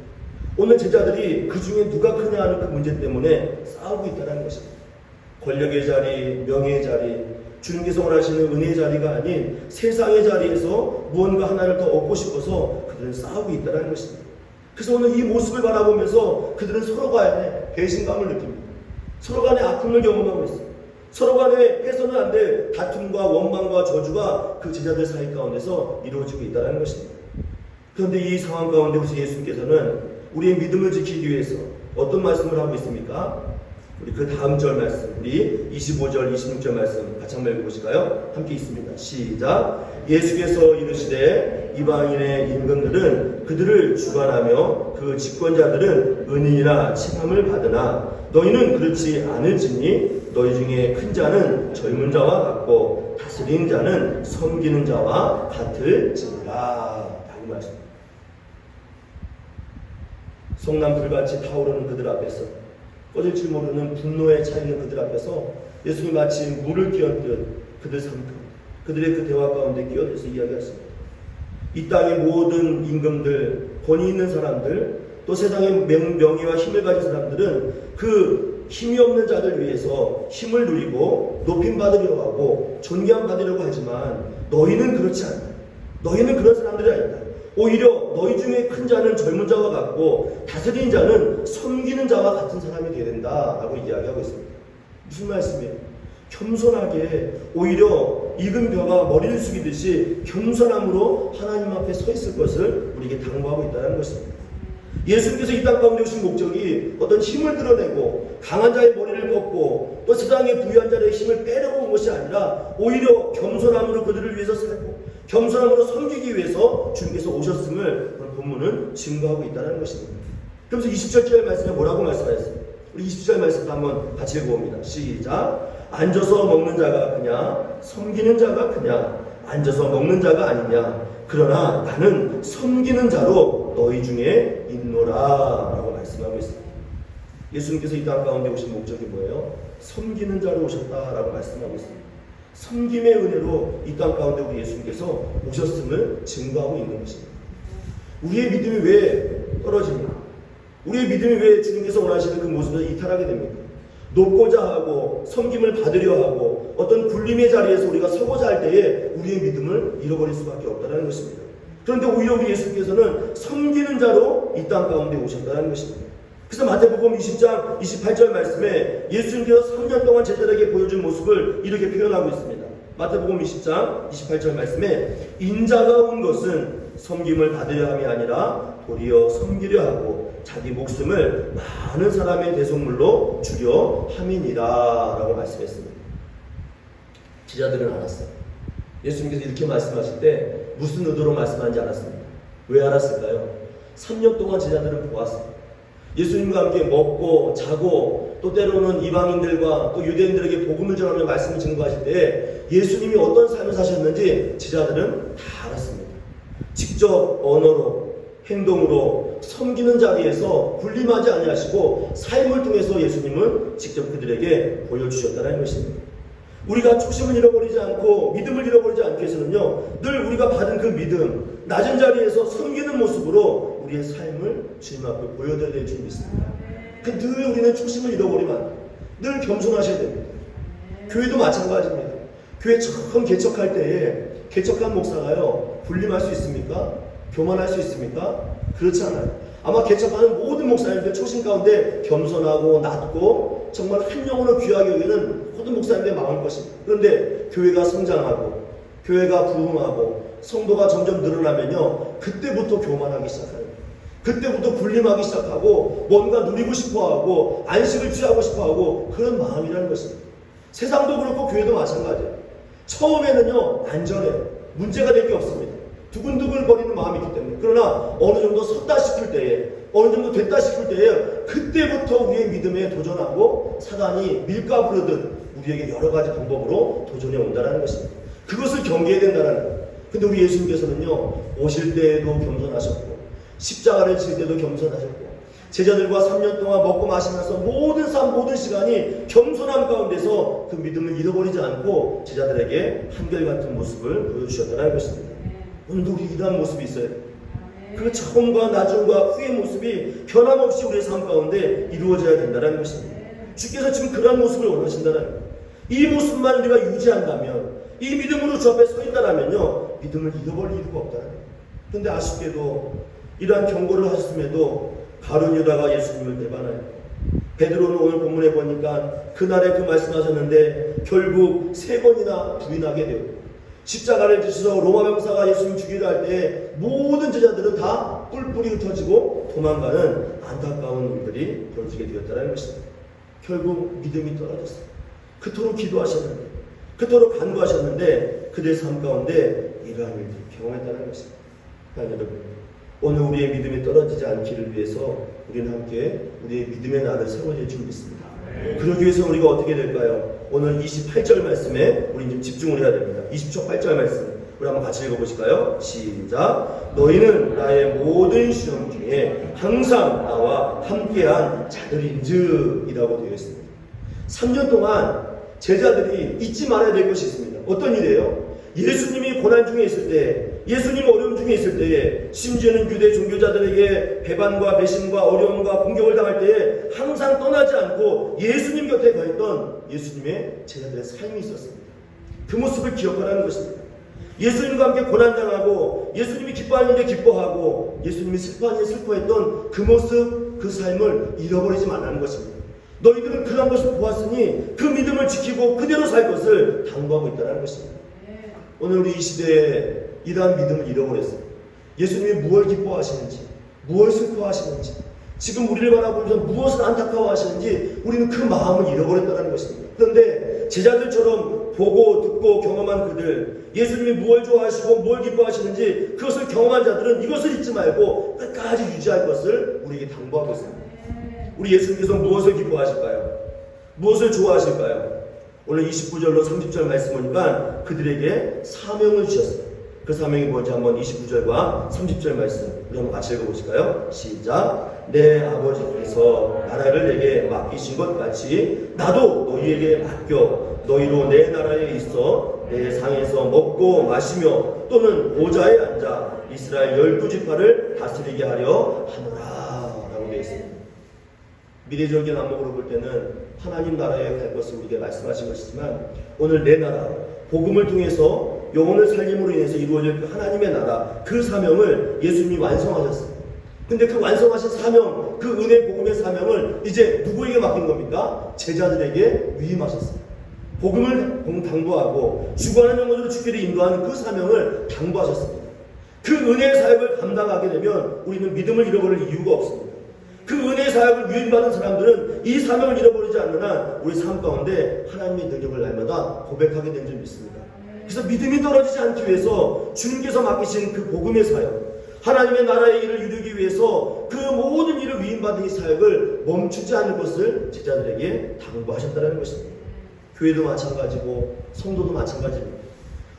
오늘 제자들이 그 중에 누가 크냐 하는 그 문제 때문에 싸우고 있다는 것입니다. 권력의 자리, 명예의 자리, 주님께서 원하시는 은혜의 자리가 아닌 세상의 자리에서 무언가 하나를 더 얻고 싶어서 그들은 싸우고 있다는 것입니다. 그래서 오늘 이 모습을 바라보면서 그들은 서로 간에 배신감을 느낍니다. 서로 간에 아픔을 경험하고 있습니다. 서로 간에 해서는 안 될 다툼과 원망과 저주가 그 제자들 사이 가운데서 이루어지고 있다는 것입니다. 그런데 이 상황 가운데 우리 예수님께서는 우리의 믿음을 지키기 위해서 어떤 말씀을 하고 있습니까? 우리 그 다음 절 말씀, 우리 25절, 26절 말씀 같이 한번 읽어보실까요? 함께 있습니다. 시작. 예수께서 이르시되 이방인의 임금들은 그들을 주관하며 그 집권자들은 은인이라 칭함을 받으나 너희는 그렇지 않을지니 너희 중에 큰 자는 젊은 자와 같고 다스리는 자는 섬기는 자와 같을지니라 라고 말씀합니다. 성남 불같이 타오르는 그들 앞에서, 꺼질 줄 모르는 분노에 차있는 그들 앞에서 예수님이 마치 물을 끼얹듯 그들 삶 가운데, 그들의 그 대화 가운데 끼어들어서 이야기하십니다. 이 땅의 모든 임금들, 권위 있는 사람들, 또 세상의 명예와 힘을 가진 사람들은 그 힘이 없는 자들 위해서 힘을 누리고 높임 받으려고 하고 존귀함 받으려고 하지만 너희는 그렇지 않다. 너희는 그런 사람들이 아니다. 오히려 너희 중에 큰 자는 젊은 자와 같고 다스리는 자는 섬기는 자와 같은 사람이 되어야 된다라고 이야기하고 있습니다. 무슨 말씀이에요? 겸손하게 오히려 익은 벼가 머리를 숙이듯이 겸손함으로 하나님 앞에 서 있을 것을 우리에게 당부하고 있다는 것입니다. 예수님께서 이 땅 가운데 오신 목적이 어떤 힘을 드러내고 강한 자의 머리를 꺾고 또 세상에 부유한 자의 힘을 빼려고 온 것이 아니라 오히려 겸손함으로 그들을 위해서 살고 겸손함으로 섬기기 위해서 주님께서 오셨음을 오늘 본문은 증거하고 있다는 것입니다. 그러면서 27절 말씀에 뭐라고 말씀하셨어요? 우리 27절 말씀도 한번 같이 읽어봅니다. 시작. 앉아서 먹는 자가 크냐 섬기는 자가 크냐 앉아서 먹는 자가 아니냐 그러나 나는 섬기는 자로 너희 중에 있노라 라고 말씀하고 있습니다. 예수님께서 이 땅 가운데 오신 목적이 뭐예요? 섬기는 자로 오셨다라고 말씀하고 있습니다. 섬김의 은혜로 이 땅 가운데 우리 예수님께서 오셨음을 증거하고 있는 것입니다. 우리의 믿음이 왜 떨어집니까? 우리의 믿음이 왜 주님께서 원하시는 그 모습에서 이탈하게 됩니까? 높고자 하고 섬김을 받으려 하고 어떤 굴림의 자리에서 우리가 서고자 할 때에 우리의 믿음을 잃어버릴 수밖에 없다는 것입니다. 그런데 오히려 우리 예수님께서는 섬기는 자로 이 땅 가운데 오셨다는 것입니다. 그래서 마태복음 20장 28절 말씀에 예수님께서 3년 동안 제자들에게 보여준 모습을 이렇게 표현하고 있습니다. 마태복음 20장 28절 말씀에 인자가 온 것은 섬김을 받으려 함이 아니라 도리어 섬기려 하고 자기 목숨을 많은 사람의 대속물로 주려 함이니라 라고 말씀했습니다. 제자들은 알았어요. 예수님께서 이렇게 말씀하실 때 무슨 의도로 말씀하는지 알았습니다. 왜 알았을까요? 3년 동안 제자들은 보았어요. 예수님과 함께 먹고 자고 또 때로는 이방인들과 또 유대인들에게 복음을 전하며 말씀을 증거하실 때 예수님이 어떤 삶을 사셨는지 제자들은 다 알았습니다. 직접 언어로 행동으로 섬기는 자리에서 군림하지 아니하시고 삶을 통해서 예수님은 직접 그들에게 보여주셨다는 것입니다. 우리가 초심을 잃어버리지 않고 믿음을 잃어버리지 않기 위해서는요, 늘 우리가 받은 그 믿음, 낮은 자리에서 섬기는 모습으로 우리의 삶을 주님 앞에 보여드려야 될 줄 믿습니다. 늘 우리는 초심을 잃어버리면 늘 겸손하셔야 됩니다. 교회도 마찬가지입니다. 교회 처음 개척할 때에 개척한 목사가요, 군림할 수 있습니까? 교만할 수 있습니까? 그렇지 않아요. 아마 개척하는 모든 목사님들 초심 가운데 겸손하고 낮고 정말 한 영혼을 귀하게 여기는 모든 목사님들의 마음일 것입니다. 그런데 교회가 성장하고 교회가 부흥하고 성도가 점점 늘어나면요, 그때부터 교만하기 시작해요. 그때부터 군림하기 시작하고 뭔가 누리고 싶어하고 안식을 취하고 싶어하고 그런 마음이라는 것입니다. 세상도 그렇고 교회도 마찬가지예요. 처음에는요, 안전해요. 문제가 될 게 없습니다. 두근두근 거리는 마음이 있기 때문에. 그러나 어느 정도 섰다 싶을 때에, 어느 정도 됐다 싶을 때에 그때부터 우리의 믿음에 도전하고 사단이 밀가부르듯 우리에게 여러 가지 방법으로 도전해 온다는 것입니다. 그것을 경계해야 된다는 거예요. 근데 우리 예수님께서는요, 오실 때에도 겸손하셨고 십자가를 질 때도 겸손하셨고 제자들과 3년 동안 먹고 마시면서 모든 삶 모든 시간이 겸손함 가운데서 그 믿음을 잃어버리지 않고 제자들에게 한결같은 모습을 보여주셨다는 것입니다. 오늘도 우리 이러한 모습이 있어요. 그 처음과 나중과 후의 모습이 변함없이 우리의 삶 가운데 이루어져야 된다는 것입니다. 주께서 지금 그러한 모습을 원하신다는 거예요. 이 모습만 우리가 유지한다면, 이 믿음으로 주 앞에 서 있다면요, 믿음을 잃어버릴 이유가 없다는 거예요. 그런데 아쉽게도 이러한 경고를 하셨음에도 가룟 유다가 예수님을 배반하여, 베드로는 오늘 본문에 보니까 그날에 그 말씀하셨는데 결국 3번이나 부인하게 되고, 십자가를 지셔서 로마 병사가 예수님 죽이려 할 때 모든 제자들은 다 뿔뿔이 흩어지고 도망가는 안타까운 일들이 벌어지게 되었다는 것입니다. 결국 믿음이 떨어졌어요. 그토록 기도하셨는데, 그토록 간구하셨는데 그들의 삶 가운데 이러한 일들을 경험했다는 것입니다. 여러분, 오늘 우리의 믿음이 떨어지지 않기를 위해서 우리는 함께 우리의 믿음의 날을 세워야 될 줄 믿습니다. 그러기 위해서 우리가 어떻게 될까요? 오늘 28절 말씀에 우리 좀 집중을 해야 됩니다. 28절 말씀 우리 한번 같이 읽어보실까요? 시작. 너희는 나의 모든 시험 중에 항상 나와 함께한 자들인즉 이라고 되어 있습니다. 3년 동안 제자들이 잊지 말아야 될 것이 있습니다. 어떤 일이에요? 예수님이 고난 중에 있을 때, 예수님 어려움 중에 있을 때에, 심지어는 유대 종교자들에게 배반과 배신과 어려움과 공격을 당할 때에 항상 떠나지 않고 예수님 곁에 가 있던 예수님의 제자들의 삶이 있었습니다. 그 모습을 기억하라는 것입니다. 예수님과 함께 고난당하고 예수님이 기뻐하는 게 기뻐하고 예수님이 슬퍼하는 게 슬퍼했던 그 모습, 그 삶을 잃어버리지 말라는 것입니다. 너희들은 그런 것을 보았으니 그 믿음을 지키고 그대로 살 것을 당부하고 있다는 것입니다. 오늘 우리 이 시대에 이러한 믿음을 잃어버렸어요. 예수님이 무엇을 기뻐하시는지, 무엇을 슬퍼하시는지, 지금 우리를 바라보면서 무엇을 안타까워하시는지 우리는 그 마음을 잃어버렸다는 것입니다. 그런데 제자들처럼 보고 듣고 경험한 그들, 예수님이 무엇을 좋아하시고 무엇을 기뻐하시는지 그것을 경험한 자들은 이것을 잊지 말고 끝까지 유지할 것을 우리에게 당부하고 있습니다. 우리 예수님께서 무엇을 기뻐하실까요? 무엇을 좋아하실까요? 오늘 29절로 30절 말씀 보니까 그들에게 사명을 주셨어요. 그 사명이 뭔지 한번 29절과 30절 말씀 우리 한번 같이 읽어보실까요? 시작. 내 아버지께서 나라를 내게 맡기신 것 같이 나도 너희에게 맡겨 너희로 내 나라에 있어 내 상에서 먹고 마시며 또는 보좌에 앉아 이스라엘 12지파를 다스리게 하려 하노라 라고 되어 있습니다. 미래적인 안목으로 볼 때는 하나님 나라에 갈 것을 우리에게 말씀하신 것이지만 오늘 내 나라, 복음을 통해서 영혼을 살림으로 인해서 이루어질 그 하나님의 나라, 그 사명을 예수님이 완성하셨어요. 근데 그 완성하신 사명, 그 은혜 복음의 사명을 이제 누구에게 맡긴 겁니까? 제자들에게 위임하셨어요. 복음을 당부하고 주관하는 영혼으로 죽기를 인도하는 그 사명을 당부하셨습니다. 그 은혜의 사역을 감당하게 되면 우리는 믿음을 잃어버릴 이유가 없습니다. 그 은혜의 사역을 위임받은 사람들은 이 사명을 잃어버리지 않는 한 우리 삶 가운데 하나님의 능력을 날마다 고백하게 된 줄 믿습니다. 그래서 믿음이 떨어지지 않기 위해서 주님께서 맡기신 그 복음의 사역, 하나님의 나라의 일을 이루기 위해서 그 모든 일을 위임받은 이 사역을 멈추지 않을 것을 제자들에게 당부하셨다는 것입니다. 교회도 마찬가지고 성도도 마찬가지입니다.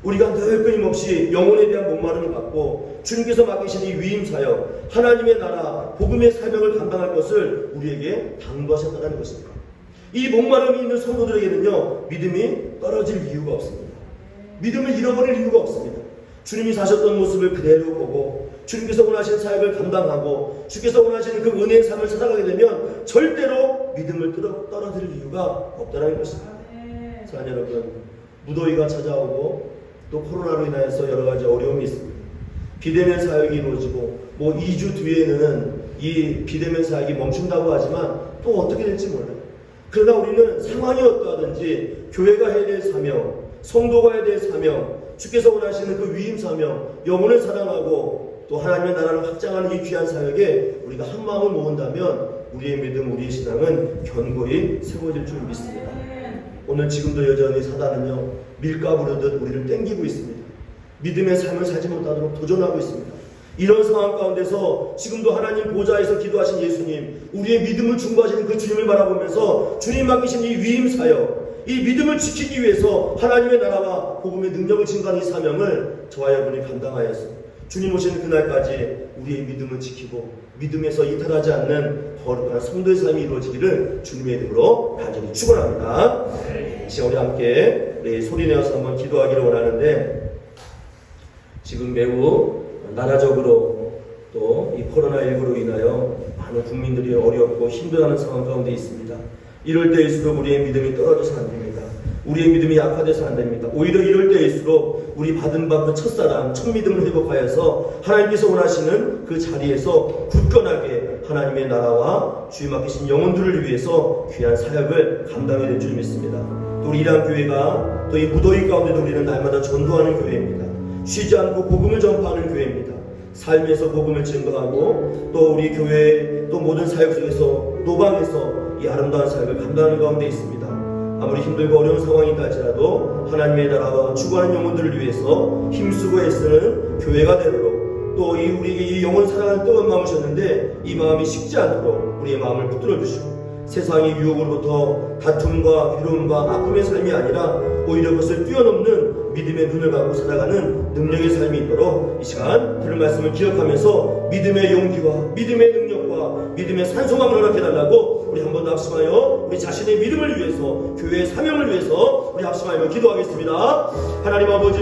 우리가 늘 끊임없이 영혼에 대한 목마름을 갖고 주님께서 맡기신 이 위임 사역, 하나님의 나라, 복음의 사명을 감당할 것을 우리에게 당부하셨다는 것입니다. 이 목마름이 있는 성도들에게는요, 믿음이 떨어질 이유가 없습니다. 믿음을 잃어버릴 이유가 없습니다. 주님이 사셨던 모습을 그대로 보고 주님께서 원하시는 사역을 감당하고 주께서 원하시는 그 은혜의 삶을 살아가게 되면 절대로 믿음을 떨어뜨릴 이유가 없다는 것입니다. 사랑하는 여러분, 무더위가 찾아오고 또 코로나로 인해서 여러 가지 어려움이 있습니다. 비대면 사역이 이루어지고 2주 뒤에는 이 비대면 사역이 멈춘다고 하지만 또 어떻게 될지 몰라요. 그러나 우리는 상황이 어떠하든지 교회가 해야 될 사명, 성도가 해야 될 사명, 주께서 원하시는 그 위임 사명, 영혼을 사랑하고 또 하나님의 나라를 확장하는 이 귀한 사역에 우리가 한 마음을 모은다면 우리의 믿음, 우리의 신앙은 견고히 세워질 줄 믿습니다. 오늘 지금도 여전히 사단은요, 밀가부르듯 우리를 땡기고 있습니다. 믿음의 삶을 살지 못하도록 도전하고 있습니다. 이런 상황 가운데서 지금도 하나님 보좌에서 기도하신 예수님, 우리의 믿음을 중보하시는 그 주님을 바라보면서 주님 맡기신 이 위임 사역, 이 믿음을 지키기 위해서 하나님의 나라와 복음의 능력을 증거하는 이 사명을 저와 여러분이 감당하여서 주님 오시는 그날까지 우리의 믿음을 지키고 믿음에서 이탈하지 않는 거룩한 성도의 삶이 이루어지기를 주님의 이름으로 간절히 축원합니다. 이제 우리 함께 우리 소리내어서 한번 기도하기를 원하는데, 지금 매우 나라적으로 또 이 코로나19로 인하여 많은 국민들이 어렵고 힘들어하는 상황 가운데 있습니다. 이럴 때일수록 우리의 믿음이 떨어져서 안 됩니다. 우리의 믿음이 약화돼서 안 됩니다. 오히려 이럴 때일수록 우리 받은 바 그 첫사랑, 첫 믿음을 회복하여서 하나님께서 원하시는 그 자리에서 굳건하게 하나님의 나라와 주의 맡기신 영혼들을 위해서 귀한 사역을 감당해야 될 줄 믿습니다. 또 우리 이란 교회가 또 이 무더위 가운데도 우리는 날마다 전도하는 교회입니다. 쉬지 않고 복음을 전파하는 교회입니다. 삶에서 복음을 증거하고 또 우리 교회 또 모든 사역 속에서 노방에서 이 아름다운 사역을 감당하는 가운데 있습니다. 아무리 힘들고 어려운 상황이다 할지라도 하나님의 나라와 추구하는 영혼들을 위해서 힘쓰고 애쓰는 교회가 되도록, 또 우리에게 이 영혼 사랑하는 뜨거운 마음을 주셨는데 이 마음이 식지 않도록 우리의 마음을 붙들어 주시고, 세상의 유혹으로부터 다툼과 괴로움과 아픔의 삶이 아니라 오히려 그것을 뛰어넘는 믿음의 눈을 갖고 살아가는 능력의 삶이 있도록 이 시간 들은 말씀을 기억하면서 믿음의 용기와 믿음의 능력과 믿음의 산소함을 허락해달라고 우리 한번 더 합심하여 우리 자신의 믿음을 위해서, 교회의 사명을 위해서 우리 합심하여 기도하겠습니다. 하나님 아버지,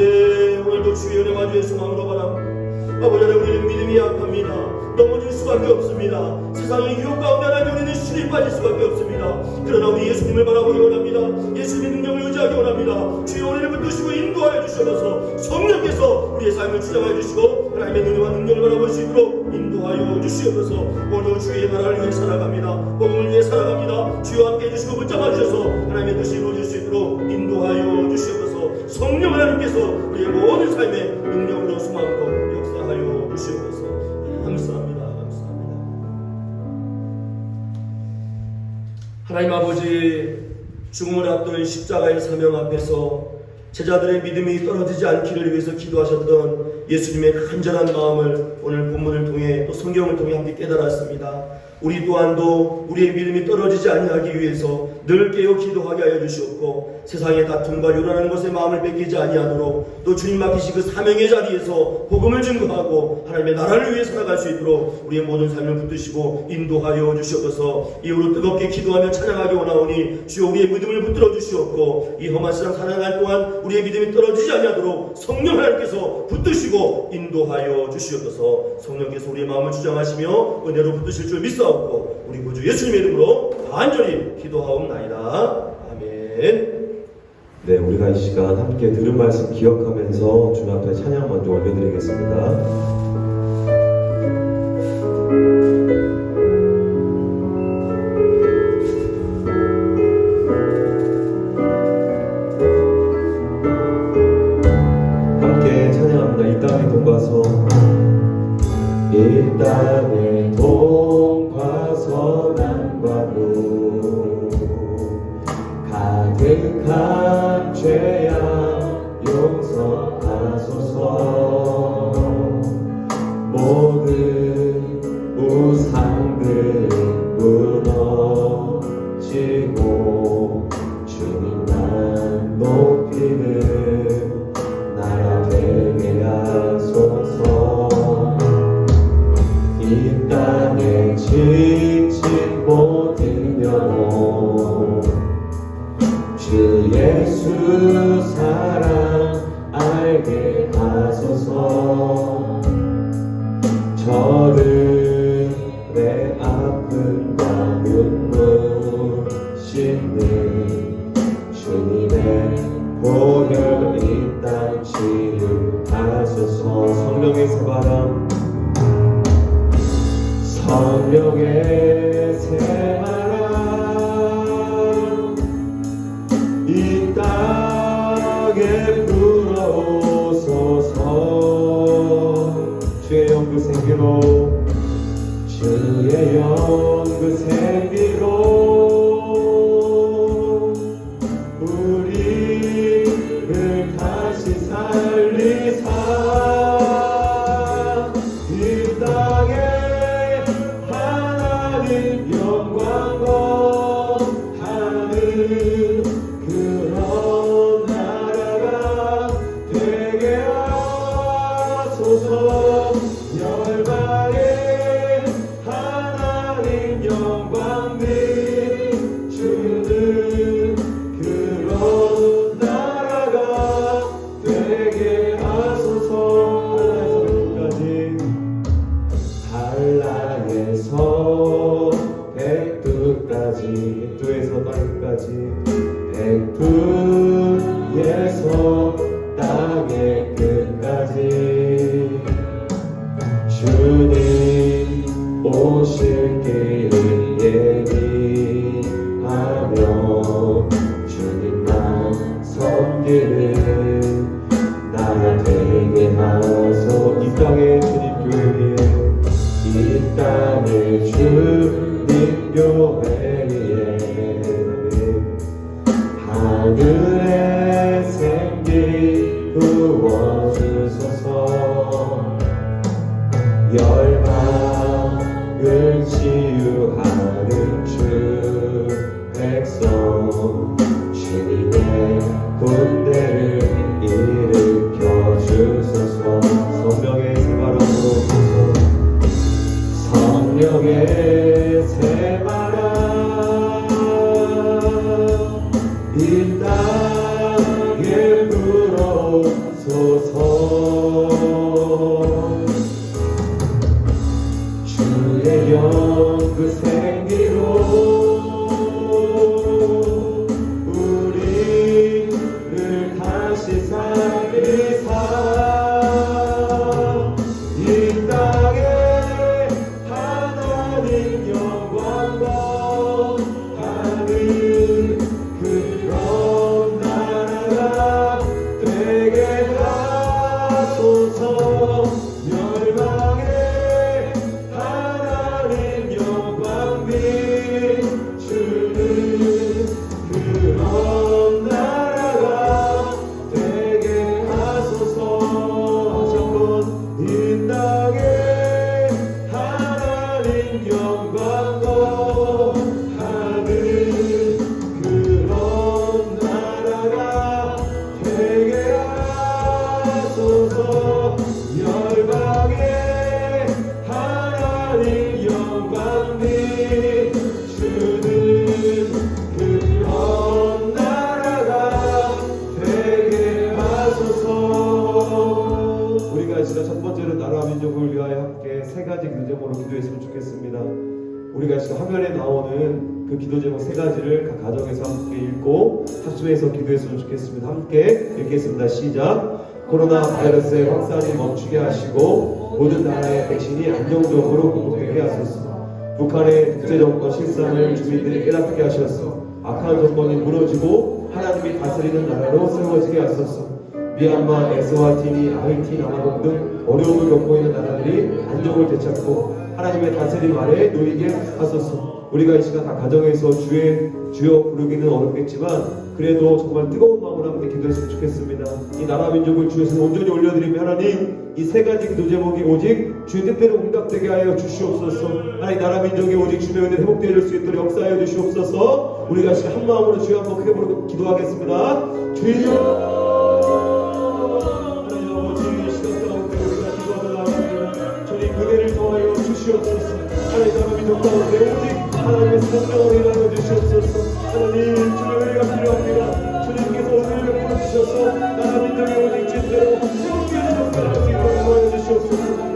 오늘도 주의 은혜와 주의 소망으로 바랍니다. 아버지 하나님, 우리는 믿음이 약합니다. 넘어질 수밖에 없습니다. 세상의 유혹 가운데 하나님, 우리는 실이 빠질 수밖에 없습니다. 그러나 우리 예수님을 바라보기 원합니다. 예수님의 능력을 의지하기 원합니다. 주의 은혜를 붙드시고 인도하여 주셔서 성령께서 우리의 삶을 주장하여 주시고 하나님의 눈과 능력을 바라볼 수 있도록 인도하여 주시옵소서. 오늘 주의 나라를 위해 살아갑니다. 복음을 위해 살아갑니다. 주와 함께 해주시고 붙잡아 주셔서 하나님의 뜻이 이루어질 수 있도록 인도하여 주시옵소서. 성령 하나님께서 우리의 모든 삶에 능력으로 소망으로 역사하여 주시옵소서. 감사합니다. 감사합니다. 하나님 아버지, 죽음을 앞둔 십자가의 사명 앞에서 제자들의 믿음이 떨어지지 않기를 위해서 기도하셨던 예수님의 간절한 마음을 오늘 본문을 통해 또 성경을 통해 함께 깨달았습니다. 우리 또한도 우리의 믿음이 떨어지지 아니하기 위해서 늘 깨어 기도하게 하여 주시옵고, 세상의 다툼과 요란하는 것에 마음을 뺏기지 아니하도록 또 주님 맡기신 그 사명의 자리에서 복음을 증거하고 하나님의 나라를 위해 살아갈 수 있도록 우리의 모든 삶을 붙드시고 인도하여 주시옵소서. 이후로 뜨겁게 기도하며 찬양하기 원하오니 주여 우리의 믿음을 붙들어 주시옵고, 이 험한 세상 살아갈 동안 우리의 믿음이 떨어지지 아니하도록 성령 하나님께서 붙드시고 인도하여 주시옵소서. 성령께서 우리의 마음을 주장하시며 은혜로 붙드실 줄 믿사옵고 우리 구주 예수님의 이름으로 간절히 기도하옵나이다. 아멘. 네, 우리가 이 시간 함께 들은 말씀 기억하면서 주님 앞에 찬양 먼저 올려드리겠습니다. 이 땅에 동과서 이 땅에 동과서 난관로 가득한 죄악 용서하소서. 모든 우상들 무너지고 주님만 높이는 나라 되게 하소서. 이 땅에 지친 모든 영혼 주 예수 사랑 알게 하소서. 저들의 아픔과 눈물 씻는 주님의 보혈 이 땅 치유하소서. 성령의 새바람 성령의 새바람 이 땅에 불어오소서. 주의 영그 생기로 주의 영그 생기로 우리를 다시 살리사 이 땅에 하나님 영광 거하는 그런 나라가 되게 하소서. 열방에 하나님 영광 비추는 그런 나라가 되게 하소서. 한라에서 백두까지 백두에서 땅까지 백두에서 땅의 끝까지 주님 오실 길을 예비하며 주님만 섬기는 나라 되게 하소. 이 땅에 주님 교회 위에 이 땅에 주님 교회 위에 하늘의 생기 부어주소서. 열방을 치유하는 주 백성 주님의 군대를 일으켜 주소서. 성령의 새바람으로 성령의 새바람 이 땅에 불어오소서. 주의 영그 생기로 우리를 다시 살리사 마음으로 기도했으면 좋겠습니다. 우리가 지금 화면에 나오는 그 기도 제목 세 가지를 각 가정에서 함께 읽고 합심해서 기도했으면 좋겠습니다. 함께 읽겠습니다. 시작. 코로나 바이러스의 확산이 멈추게 하시고 모든 나라의 백신이 안정적으로 공급되게 하소서. 북한의 국제정권 실상을 주민들이 깨닫게 하셔서 악한 정권이 무너지고 하나님이 다스리는 나라로 세워지게 하소서. 미얀마, 에스와티니, 하이티, 남아공 등 어려움을 겪고 있는 나라들이 안정을 되찾고 하나님의 다스림 아래 놓이게 하소서. 우리가 이 시간 각 가정에서 주여 부르기는 어렵겠지만 그래도 정말 뜨거운 마음으로 함께 기도했으면 좋겠습니다. 이 나라 민족을 주의 손에 온전히 올려드리며 하나님 이 세 가지 기도 제목이 오직 주의 뜻대로 응답되게 하여 주시옵소서. 하나님 나라 민족이 오직 주의 은혜 회복되어질 수 있도록 역사하여 주시옵소서. 우리가 지금 한 마음으로 주여 한번 크게 부르고 기도하겠습니다. 주여 은혜를 더하여 주시옵소서. 하나님 나라 민족 가운데 오직 하나님의 성령을 일하여 주시옵소서. 하나님 주의 은혜가 필요합니다. 주님께서 은혜를 베풀어 주셔서 나라 민족의 오직 뜻대로 회복되는 역사를 할 수 있도록 도와여 주시옵소서.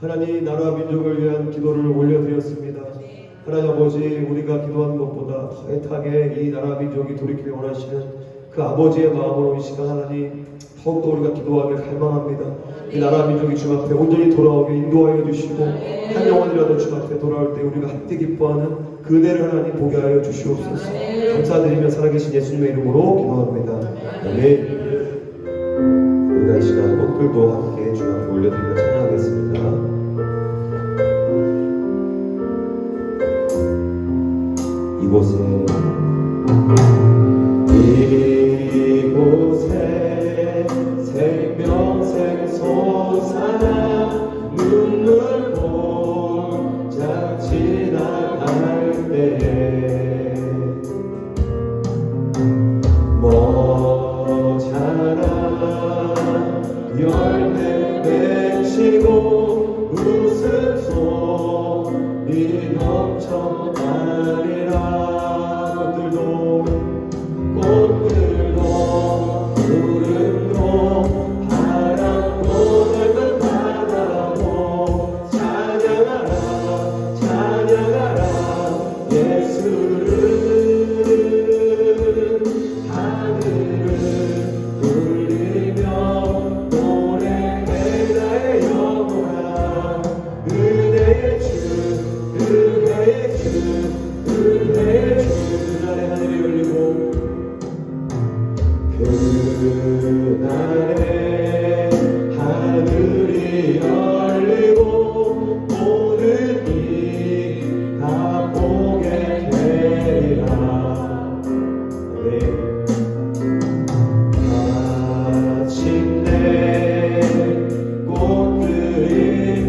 하나님 나라 민족을 위한 기도를 올려드렸습니다. 하나님 아버지 우리가 기도하는 것보다 더 애타게 이 나라 민족이 돌이키기 원하시는 그 아버지의 마음으로 이 시간 하나님 더욱더 우리가 기도하길 갈망합니다. 이 나라 민족이 주 앞에 온전히 돌아오게 인도하여 주시고 한 영혼이라도 주 앞에 돌아올 때 우리가 함께 기뻐하는 그 은혜를 하나님 보게 하여 주시옵소서. 감사드리며 살아계신 예수님의 이름으로 기도합니다. 아멘. 우리가 이 시간 꽃들도 함께 주 앞에 올려드리며 찬양하겠습니다. 성만이라 꽃들도 구름도 바람도 넓은 바다도 찬양하라 찬양하라 예수를 하늘을 울리며 노래해 나의 영혼아 은혜의 주 은혜의 주 은혜의 주 그날의 하늘이 열리고 그날의 하늘이 열리고 모든 이가 보게 되리라. 마침내 꽃들이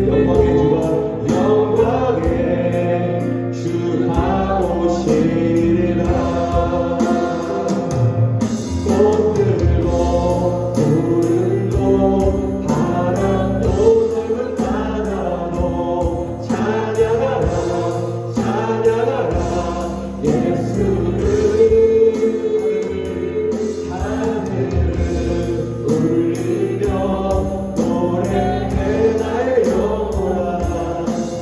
영광의 주와 영광의 주가 오시리라. 꽃들도 구름도 바람도 넓은 바다도 찬양하라 찬양하라 예수를 하늘을 울리며 노래해 나의 영혼아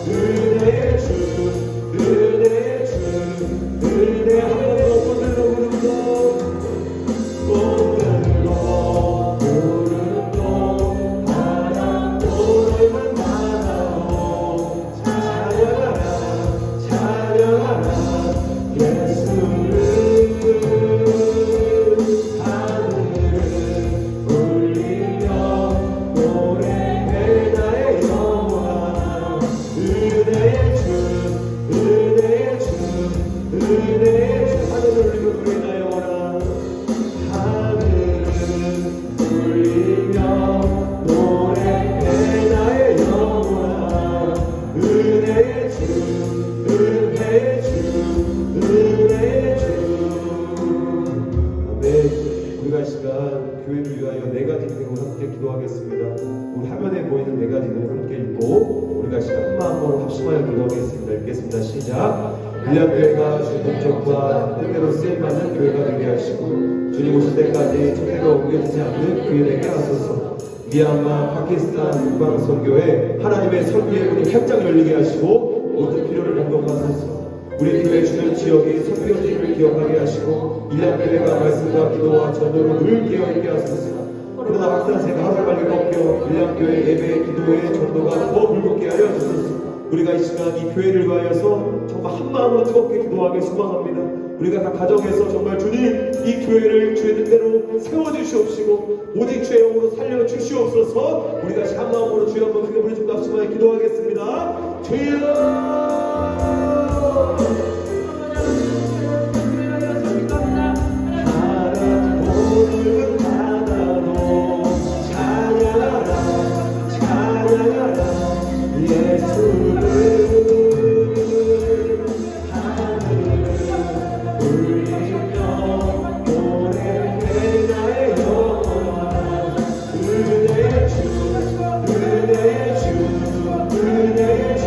은혜의 주 은혜의 주 은혜 하늘로 꽃들도 구름도 바람도 넓은 바다도 찬양하라 찬양하라 예수를 하늘을 울리며 노래해 나의 영혼아 은혜의 주 은혜의 주 은혜의 주 하늘을 울리며 노래해 나의 영혼아 하늘을 울리며 노래해 나의 영혼아 은혜의 주 은혜의 주 은혜의 주 아멘. 우리가 이 시간 교회를 위하여 네 가지 기능을 함께 기도하겠습니다. 우리 화면에 보이는 네 가지 기능을 함께 읽고 우리가 이 시간 한 마음으로 합심하여 기도하겠습니다. 읽겠습니다. 시작. 빌량교회가 주 목적과 뜻대로 쓰임받는 교회가 되게 하시고 주님 오실 때까지 첫대로 옮겨지지 않는 교회 되게 하소서. 미얀마, 파키스탄, 육방선교회 하나님의 선교의 문이 활짝 열리게 하시고 모든 필요를 공급하소서. 우리 교회 주변 지역이 선교지를 기억하게 하시고 일량교회가 말씀과 기도와 전도로 늘 깨어있게 하소서. 코로나 확산세가 하루빨리 꺾여 일량교회 예배, 기도회, 전도가 더 불붙게 하여 주소서. 우리가 이 시간 이 교회를 위하여서 정말 한 마음으로 뜨겁게 기도하길 소망합니다. 우리가 각 가정에서 정말 주님 이 교회를 주의 뜻대로 세워주시옵시고 오직 주의 영으로 살려주시옵소서. 우리가 한 마음으로 주여 한번 크게 부르짖고 합심하여 기도하겠습니다. 주여 은혜의 주, 은혜의 주, 은혜의 주,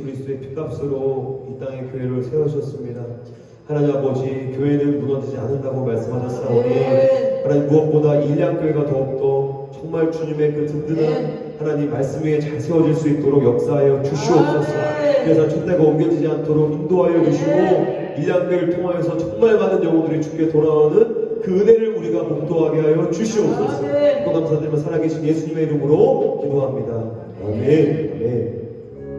그리스도의 피값으로 이 땅에 교회를 세우셨습니다. 하나님 아버지, 교회는 무너지지 않는다고 말씀하셨사오니 하나님 무엇보다 일량교회가 더욱더 정말 주님의 그 든든한 하나님 말씀 위에 잘 세워질 수 있도록 역사하여 주시옵소서. 그래서 천대가 옮겨지지 않도록 인도하여 주시고 일량교회를 통하여서 정말 많은 영혼들이 주께 돌아오는 그 은혜를 우리가 목도하게 하여 주시옵소서. 또 감사드리며 살아계신 예수님의 이름으로 기도합니다. 아멘. 아멘.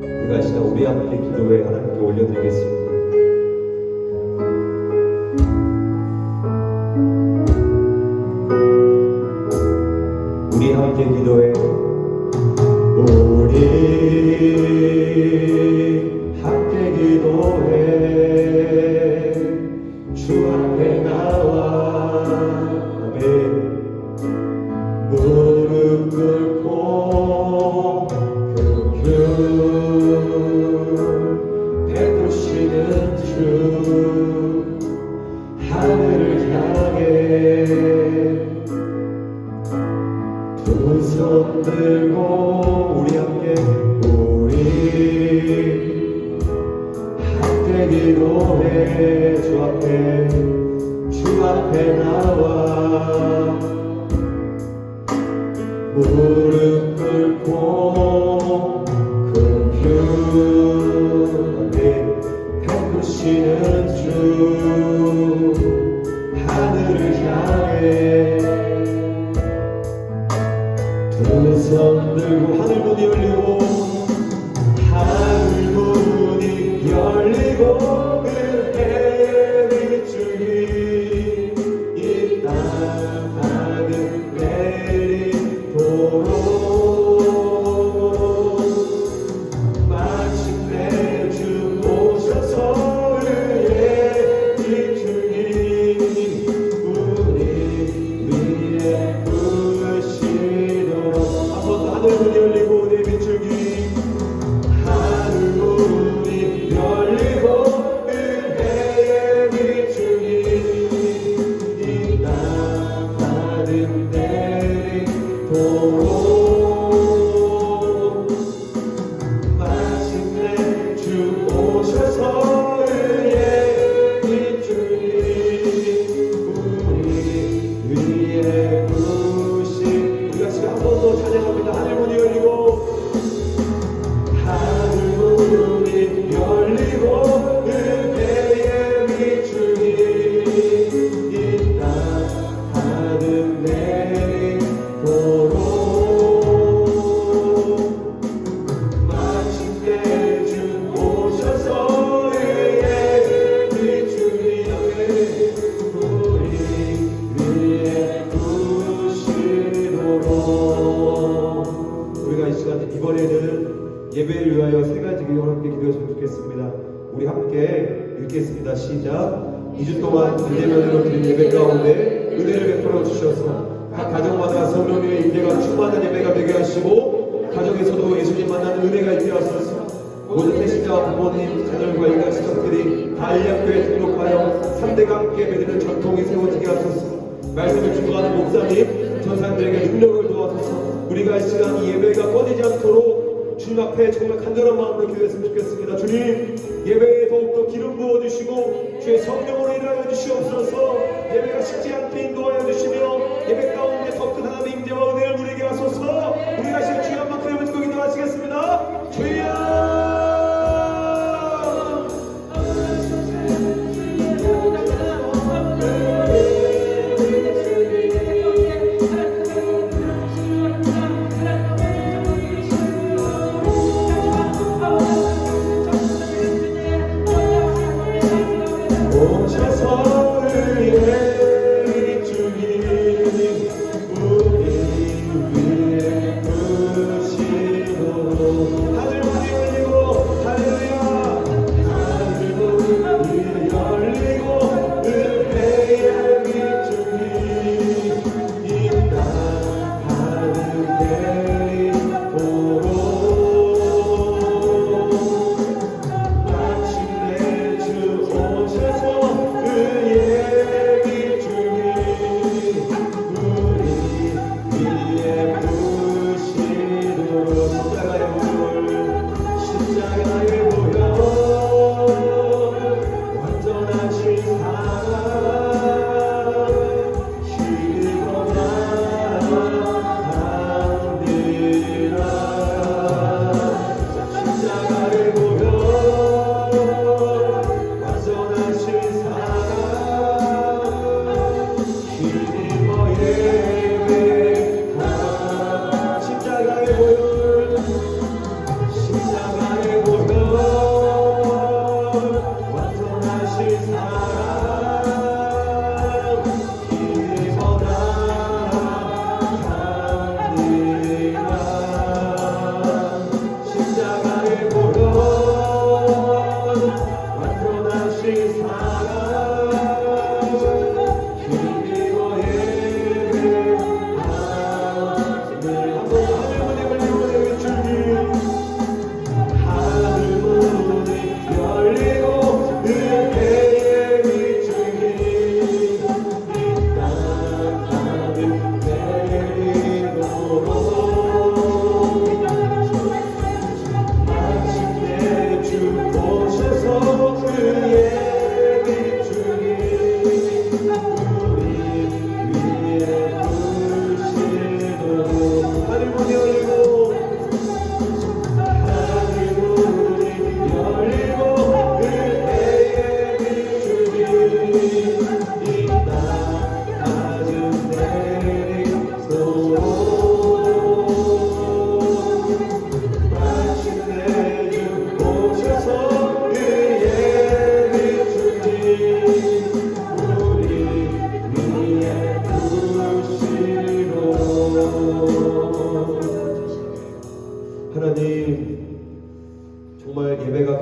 우리가 시간 우리 함께 기도에 하나님께 올려드리겠습니다. 우리 함께 기도해. 우리 함께 기도해. 주 앞에 나와. 아멘. 무릎 꿇고 그 베푸시는 주 하늘을 향해 두 손 들고 우리 함께 기도해. 주 앞에 나와 무릎 꿇고 그 베푸시는 주 하늘을 향해 두 손 들고 하늘 문이 열리고 하늘 문이 열리고 은혜의 빛줄이 이 땅 하늘 내리도록 마침내 주 오셔서 은혜의 빛줄이 우리 위에 부으시도록 한 번 더 하늘 문이 열리고 은혜의 빛줄기 하늘 문이 열리고 은혜의 빛줄이 이 땅 하늘 내리도록 마침내 주 오셔서 은혜의 빛줄이 우리 위에 부으신 우리가 지금 한 번 더 찬양합니다. 하늘 문이 열리고 하늘 문이 열리고 은혜의 빛줄이 이 땅 하늘 내리도록 마침내 주 오셔서 은혜의 빛줄이 우리 위에 부으시도록 우리가 이 시간 이번에는 예배를 위하여 세 가지 기도를 함께 기도했으면 좋겠습니다. 우리 함께 읽겠습니다. 시작. 2주 동안 비대면으로 드린 예배 가운데 은혜를 베풀어 주셔서 각 가정마다 성령님의 임재가 충만한 예배가 되게 하시고 가정에서도 예수님 만나는 은혜가 있게 하소서. 모든 태신자와 부모님, 자녀과 일가 친척들이 다 일량교회에 등록하여 3대가 함께 맺는 전통이 세워지게 하소서. 말씀을 증거하는 목사님, 전사님들에게 능력을 도와소서. 우리가 이 시간 이 예배가 꺼지지 않도록 주님 앞에 정말 간절한 마음으로 기도했으면 좋겠습니다. 주님, 예배에 더욱더 기름 부어주시고 주의 성령으로 인하여 주시옵소서. 예배가 식지 않게 인도하여 주시며 예배 가운데 더 큰 하나님의 임재와 은혜를 누리게 하소서. 우리가 지금 주여 한번 크게 외치고 기도하시겠습니다. 주여 오셔서 은혜의 빛줄이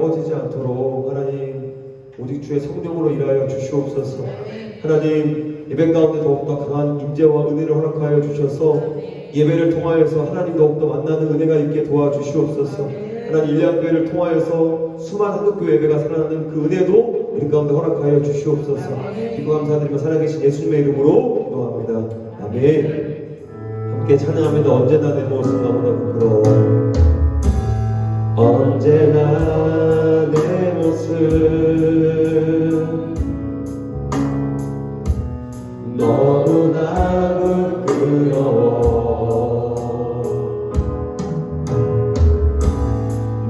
꺼지지 않도록 하나님 오직 주의 성령으로 일하여 주시옵소서. 하나님 예배 가운데 더욱더 강한 임재와 은혜를 허락하여 주셔서 예배를 통하여서 하나님 더욱더 만나는 은혜가 있게 도와주시옵소서. 하나님 일량교회를 통하여서 수많은 한국교회 예배가 살아나는 그 은혜도 우리 가운데 허락하여 주시옵소서. 기도 감사드리며 살아계신 예수님의 이름으로 기도합니다. 아멘. 함께 찬양합니다. 언제나 내 모습 너무나 부끄러워. 언제나 내 모습 너무나 부끄러워.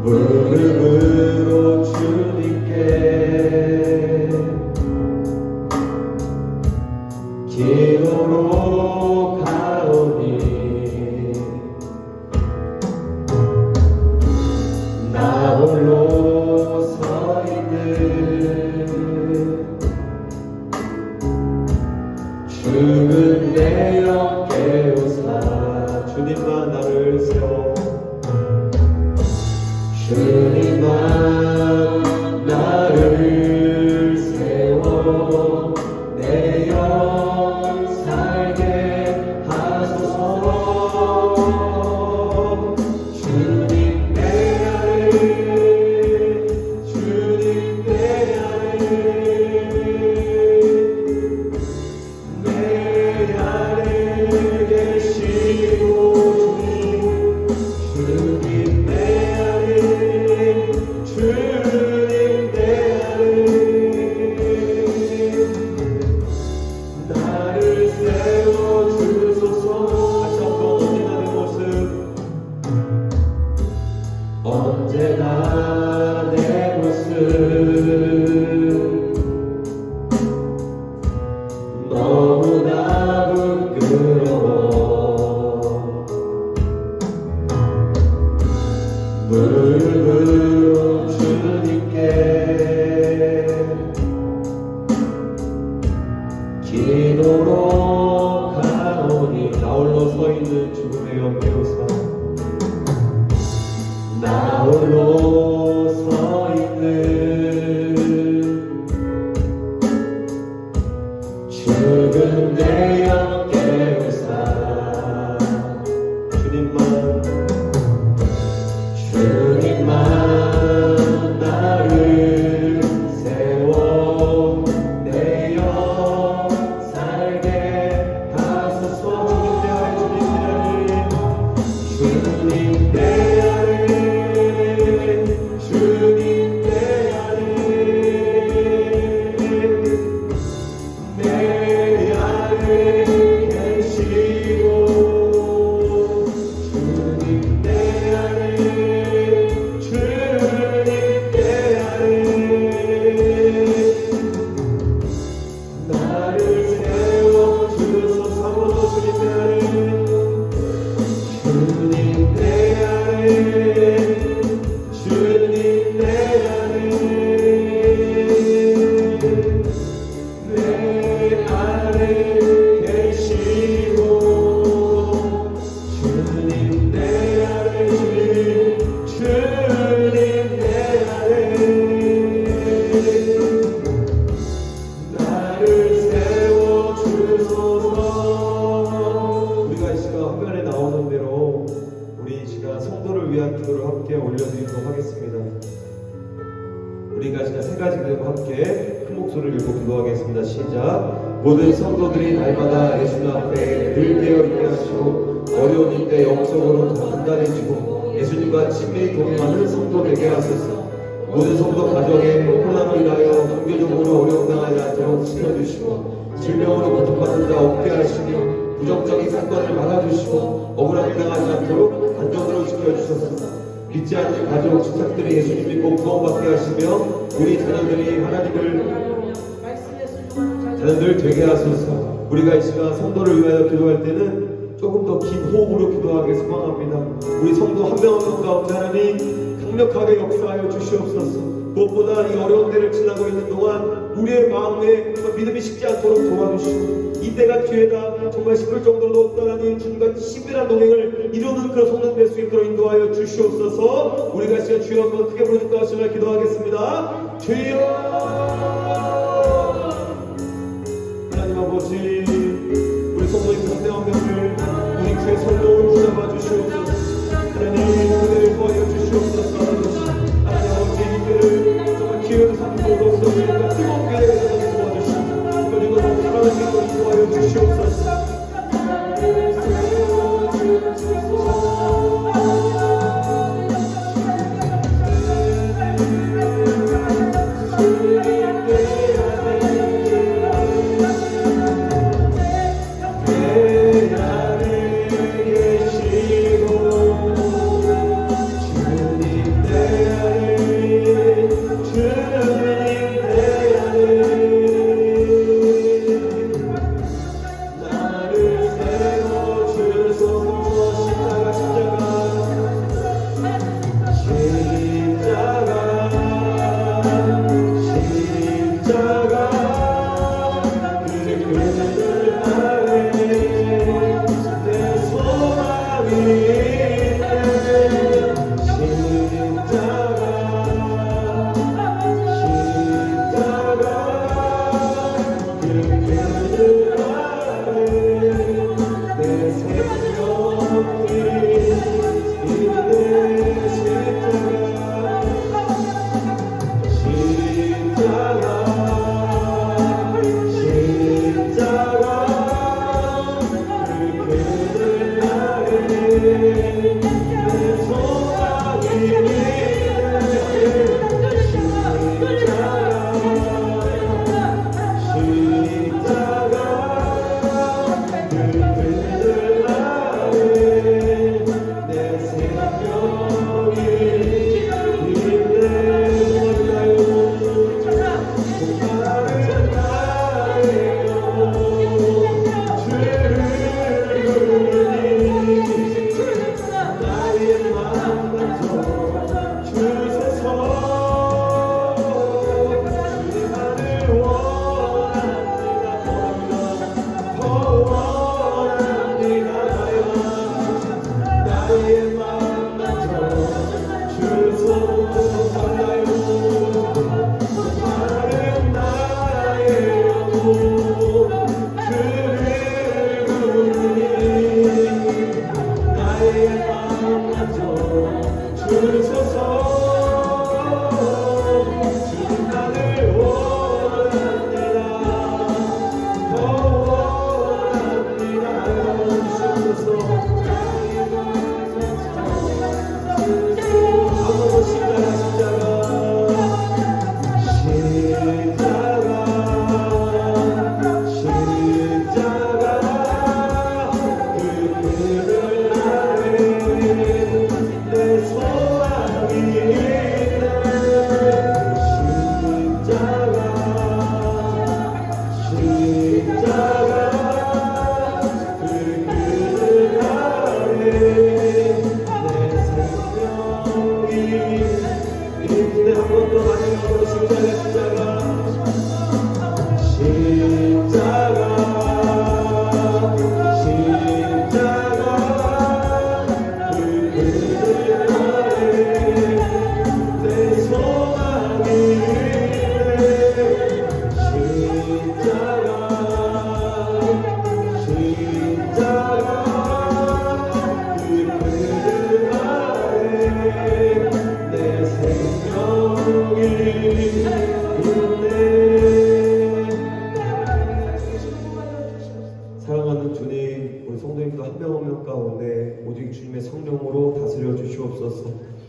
무릎으로 주님께 기도로 가오니 나 홀로 서 있는 죽은 내 영 깨우사. 주님만 나를 세워. 주님만 나를 세워 내 영 살게 하소서. 주님 내 안에 주님 내 안에 내 안에 계시고 주님 내 안에 주님 내 안에 나를 세워주소서. 다시 한번 언제나 내 모습 언제나 내 모습 너무나 부끄러워. 무릎으로 주님께 기도로 가오니 나 홀로 서 있는 죽음의 영 깨우사. 나 홀로 서 있는 죽은 내 영 깨우사. 주님만 나를 세워 내 영 살게 하소서. 주님 내 안에 주님 내 안에 내 안에 계시고 주님 내 안에 주님 내 안에 나를 세워주소서. 주님 내 안에 주님 내 안에 주님 내 안에 내 안에 계시고 주님 내 안에 주님 내 안에 나를 세워주소서. 우리가 이 시간 화면에 나오는 대로 우리 이 시간 성도를 위한 기도를 함께 올려드리도록 하겠습니다. 우리가 이 시간 세 가지 기도 함께 큰 목소리를 읽고 기도하겠습니다. 시작. 모든 성도들이 날마다 예수님 앞에 늘 깨어 있게 하시고 어려운 일때 영적으로 더 단단해지고 예수님과 친밀히 동행하는 성도 되게 하소서. 모든 성도 가정에 코로나로 인하여 경제적으로 어려움 당하지 않도록 지켜주시고 질병으로 고통받는 자 없게 하시며 부정적인 사건을 막아주시고 억울함을 당하지 않도록 안전으로 지켜주소서. 믿지 않는 가족, 친척들이 예수님 믿고 구원받게 하시며 우리 자녀들이 자녀들 되게 하소서. 우리가 이 시간 성도를 위하여 기도할 때는 조금 더 긴 호흡으로 기도하게 소망합니다. 우리 성도 한 명 한 명 가운데 하나님 강력하게 역사하여 주시옵소서. 무엇보다 이 어려운 때를 지나고 있는 동안 우리의 마음에 정말 믿음이 식지 않도록 도와주시고 이때가 기회다 정말 싶을 정도로 없다라는 주님과 친밀한 동행을 이루는 그 성령 될 수 있도록 인도하여 주시옵소서. 우리가 시간 주여 한번 크게 부르짖고 하시며 기도하겠습니다. 주여 하나님 아버지 우리 성도님 상대 한 명을 우리 주의 손으로 붙잡아 주시옵소서. 하나님 그대를 도와여 주시옵소서. 하나님 아버지 이들을 정말 기회로 삼고 없어지니까 뜨겁게 도와주시고 그리고 사랑하는 것을 도와여 주시옵소서. 사랑하는 주님, 우리 성도님도 한 명 한 명 가운데 오직 주님의 성령으로 다스려 주시옵소서.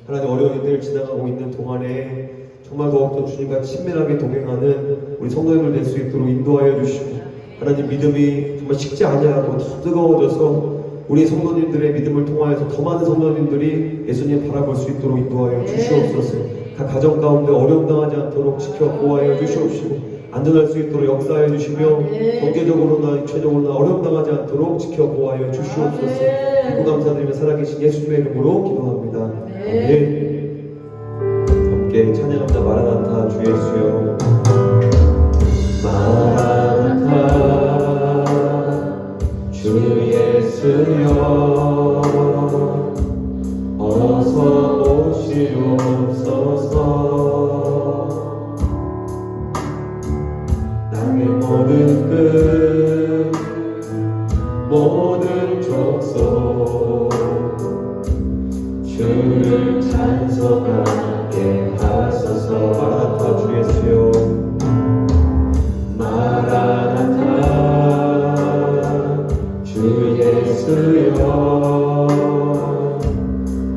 하나님 어려운 일들을 지나가고 있는 동안에 정말 더욱더 주님과 친밀하게 동행하는 우리 성도님을 될 수 있도록 인도하여 주시고 하나님 믿음이 정말 식지 아니하고 더 뜨거워져서 우리 성도님들의 믿음을 통하여서 더 많은 성도님들이 예수님 바라볼 수 있도록 인도하여 주시옵소서. 각 가정 가운데 어려움 당하지 않도록 지켜 보호하여 주시옵시고 안전할 수 있도록 역사하여 주시며 경제적으로나 육체적으로나 어려움 당하지 않도록 지켜 보호하여 주시옵소서. 기도 감사드리며 살아계신 예수님의 이름으로 기도합니다. 아멘. 함께 찬양합니다. 마라나타. 주 예수여. 마라나타 주 예수여, 어서 오시옵소서. 땅의 모든 끝, 모든 족속 주를 찬송하게 하소서. 마라나타 주 예수여, 마라나타 주 예수여,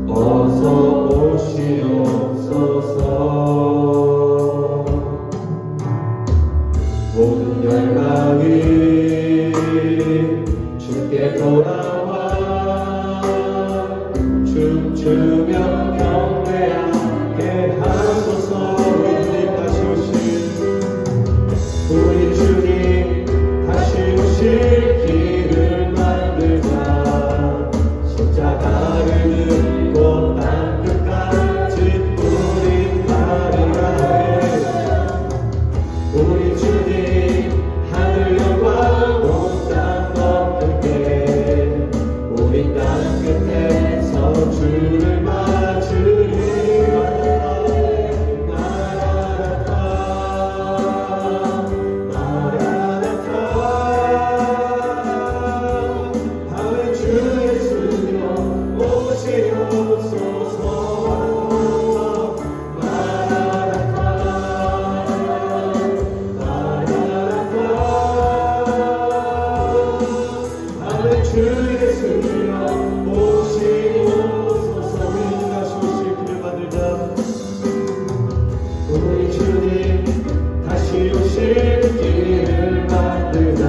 어서 오시옵소서. 모든 열방이 주께 돌아와 춤추며 경배하게 하소서. 우리 주님 다시 오실 길을 만들자. 십자가를 들고 땅 끝까지 우리 가리라 해. 우리 주님 하늘 영광 온 땅 덮을게. 우리 땅 끝에서 주를 맞으리. 우리 주님 다시 오실 길을 만들자.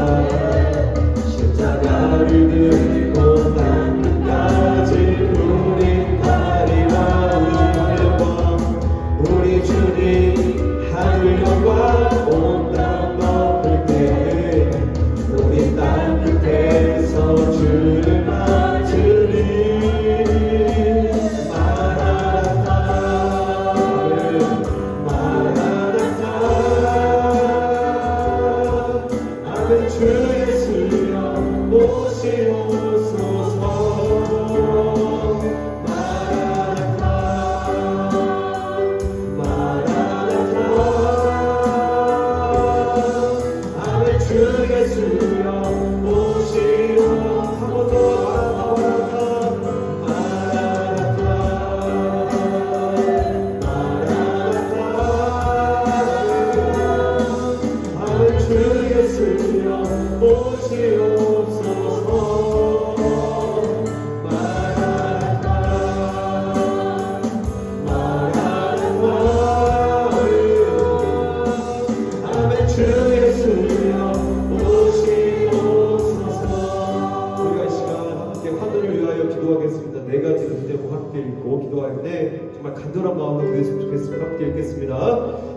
십자가를 들고 땅 끝까지 우리 가리라. 우리 주님 하늘 영광 온 땅 덮을게. 우리 땅 끝에서 주를 맞으리. 주 예수여 오시옵소서. 마라나타 마라나타. 아멘. 주 예수여 오시옵소서. 한 번 더 마라나타 마라나타. 아멘. 주 예수여 오시옵소서. 마라나타 마라나타. 아멘. 주 예수여 오시옵소서. 우리가 이 시간 함께 환전을 위하여 기도하겠습니다. 네 가지 문제고 함께 읽고 기도하는데 정말 간절한 마음으로 기도했으면 좋겠습니다. 함께 읽겠습니다.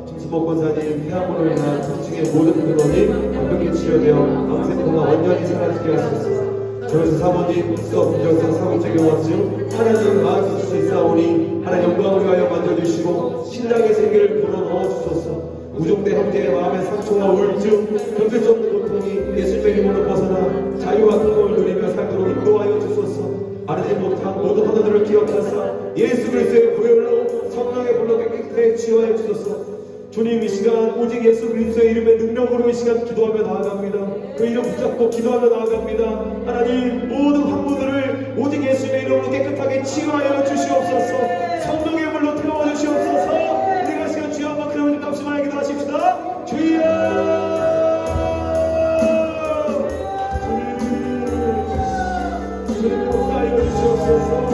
김수복 권사님 폐암으로 인한 통증의 모든 근원이 완벽히 치료되어 아무튼 동안 완전히 사라지게 하소서. 조회수 사모님 수업 부정상 사고죄 경화증 하나님 마음 주실 수 있사오니 하나님 영광을 위하여 만져주시고 신랑의 생기를 불어넣어 주소서. 우종대 형제의 마음의 상처와 우울증 견딜 수 없는 고통이 예술적인 힘으로 벗어나 자유와 평강을 누리며 살도록 인도하여 주소서. 아르지 못한 모든 하나들을 기억하사 예수 그리스도의 보혈로 성령의 불로 깨끗하게 치유하여 주소서. 주님 이 시간 오직 예수 그리스도의 이름의 능력으로 이 시간 기도하며 나아갑니다. 그 이름 붙잡고 기도하며 나아갑니다. 하나님 모든 환부들을 오직 예수의 이름으로 깨끗하게 치유하여 주시옵소서. 성령의 물로 태워 주시옵소서. 우리가 시간 주여 한번 그 이름 값심하여 기도하십시다. 주여 주님 복하여 주시옵소서.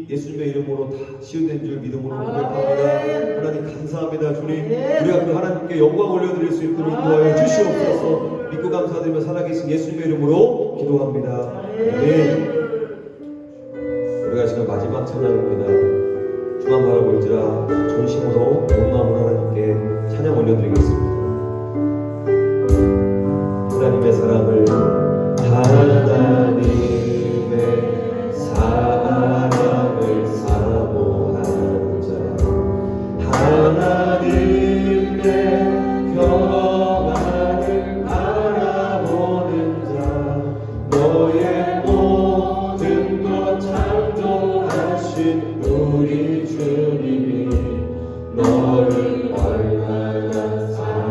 예수님의 이름으로 다 치유된 줄 믿음으로 고백합니다. 하나님 감사합니다. 주님, 우리가 그 하나님께 영광 올려드릴 수 있도록 인도하여 주시옵소서. 믿고 감사드리며 살아계신 예수님의 이름으로 기도합니다. 우리가 지금 마지막 찬양입니다. 주만 바라볼지라 전심으로 온 마음으로 하나님께 찬양 올려드리겠습니다. 하나님의 사랑을 하나님의 사랑을 사모하는 자 하나님의 평안을 바라보는 자 너의 모든 것 창조하신 우리 주님이 너를 얼마나 사랑하는지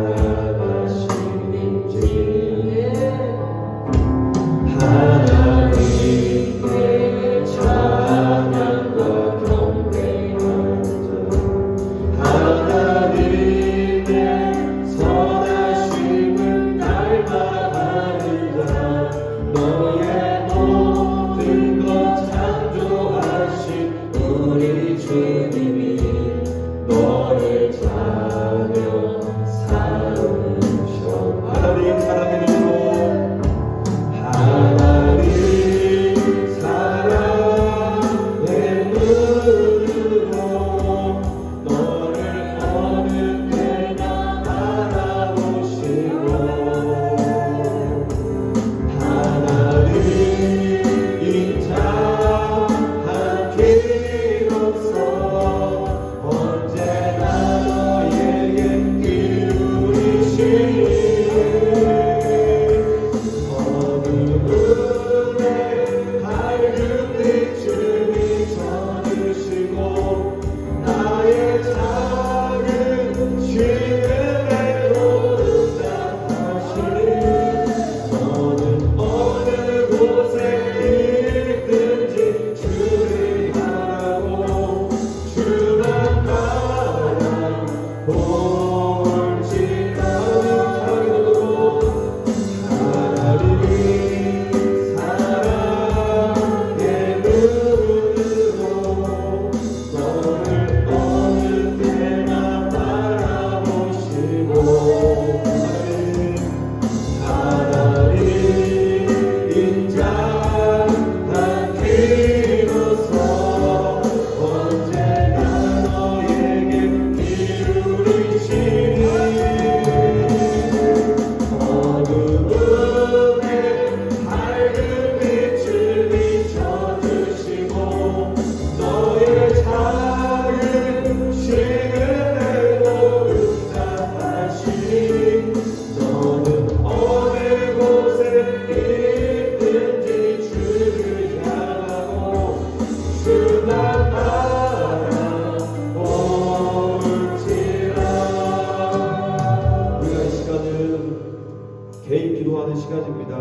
기도하는 시간입니다.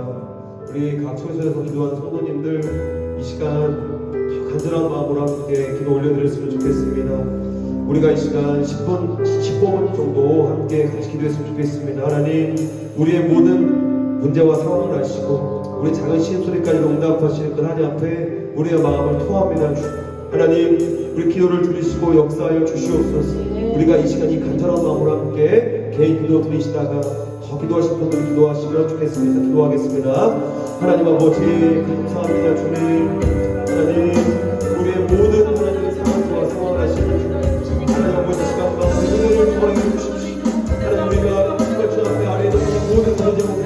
우리 각 처소에서 기도하는 성도님들 이 시간 더 간절한 마음으로 함께 기도 올려드렸으면 좋겠습니다. 우리가 이 시간 15분 정도 함께 같이 기도했으면 좋겠습니다. 하나님, 우리의 모든 문제와 상황을 아시고 우리 작은 신음소리까지도 응답하시는 그 하나님 앞에 우리의 마음을 토합니다. 하나님, 우리 기도를 들으시고 역사하여 주시옵소서. 우리가 이 시간 이 간절한 마음으로 함께 개인 기도 드리시다가 더 기도하실 분들 기도하시면 좋겠습니다. 기도하겠습니다. 하나님 아버지 감사합니다. 주님, 하나님, 우리의 모든 하나님의 상황을 아시는 주님, 하나님 아버지 시간 가운데 은혜를 통하여 주십시오. 하나님, 우리가 주 앞에 아래에 놓는 모든 문제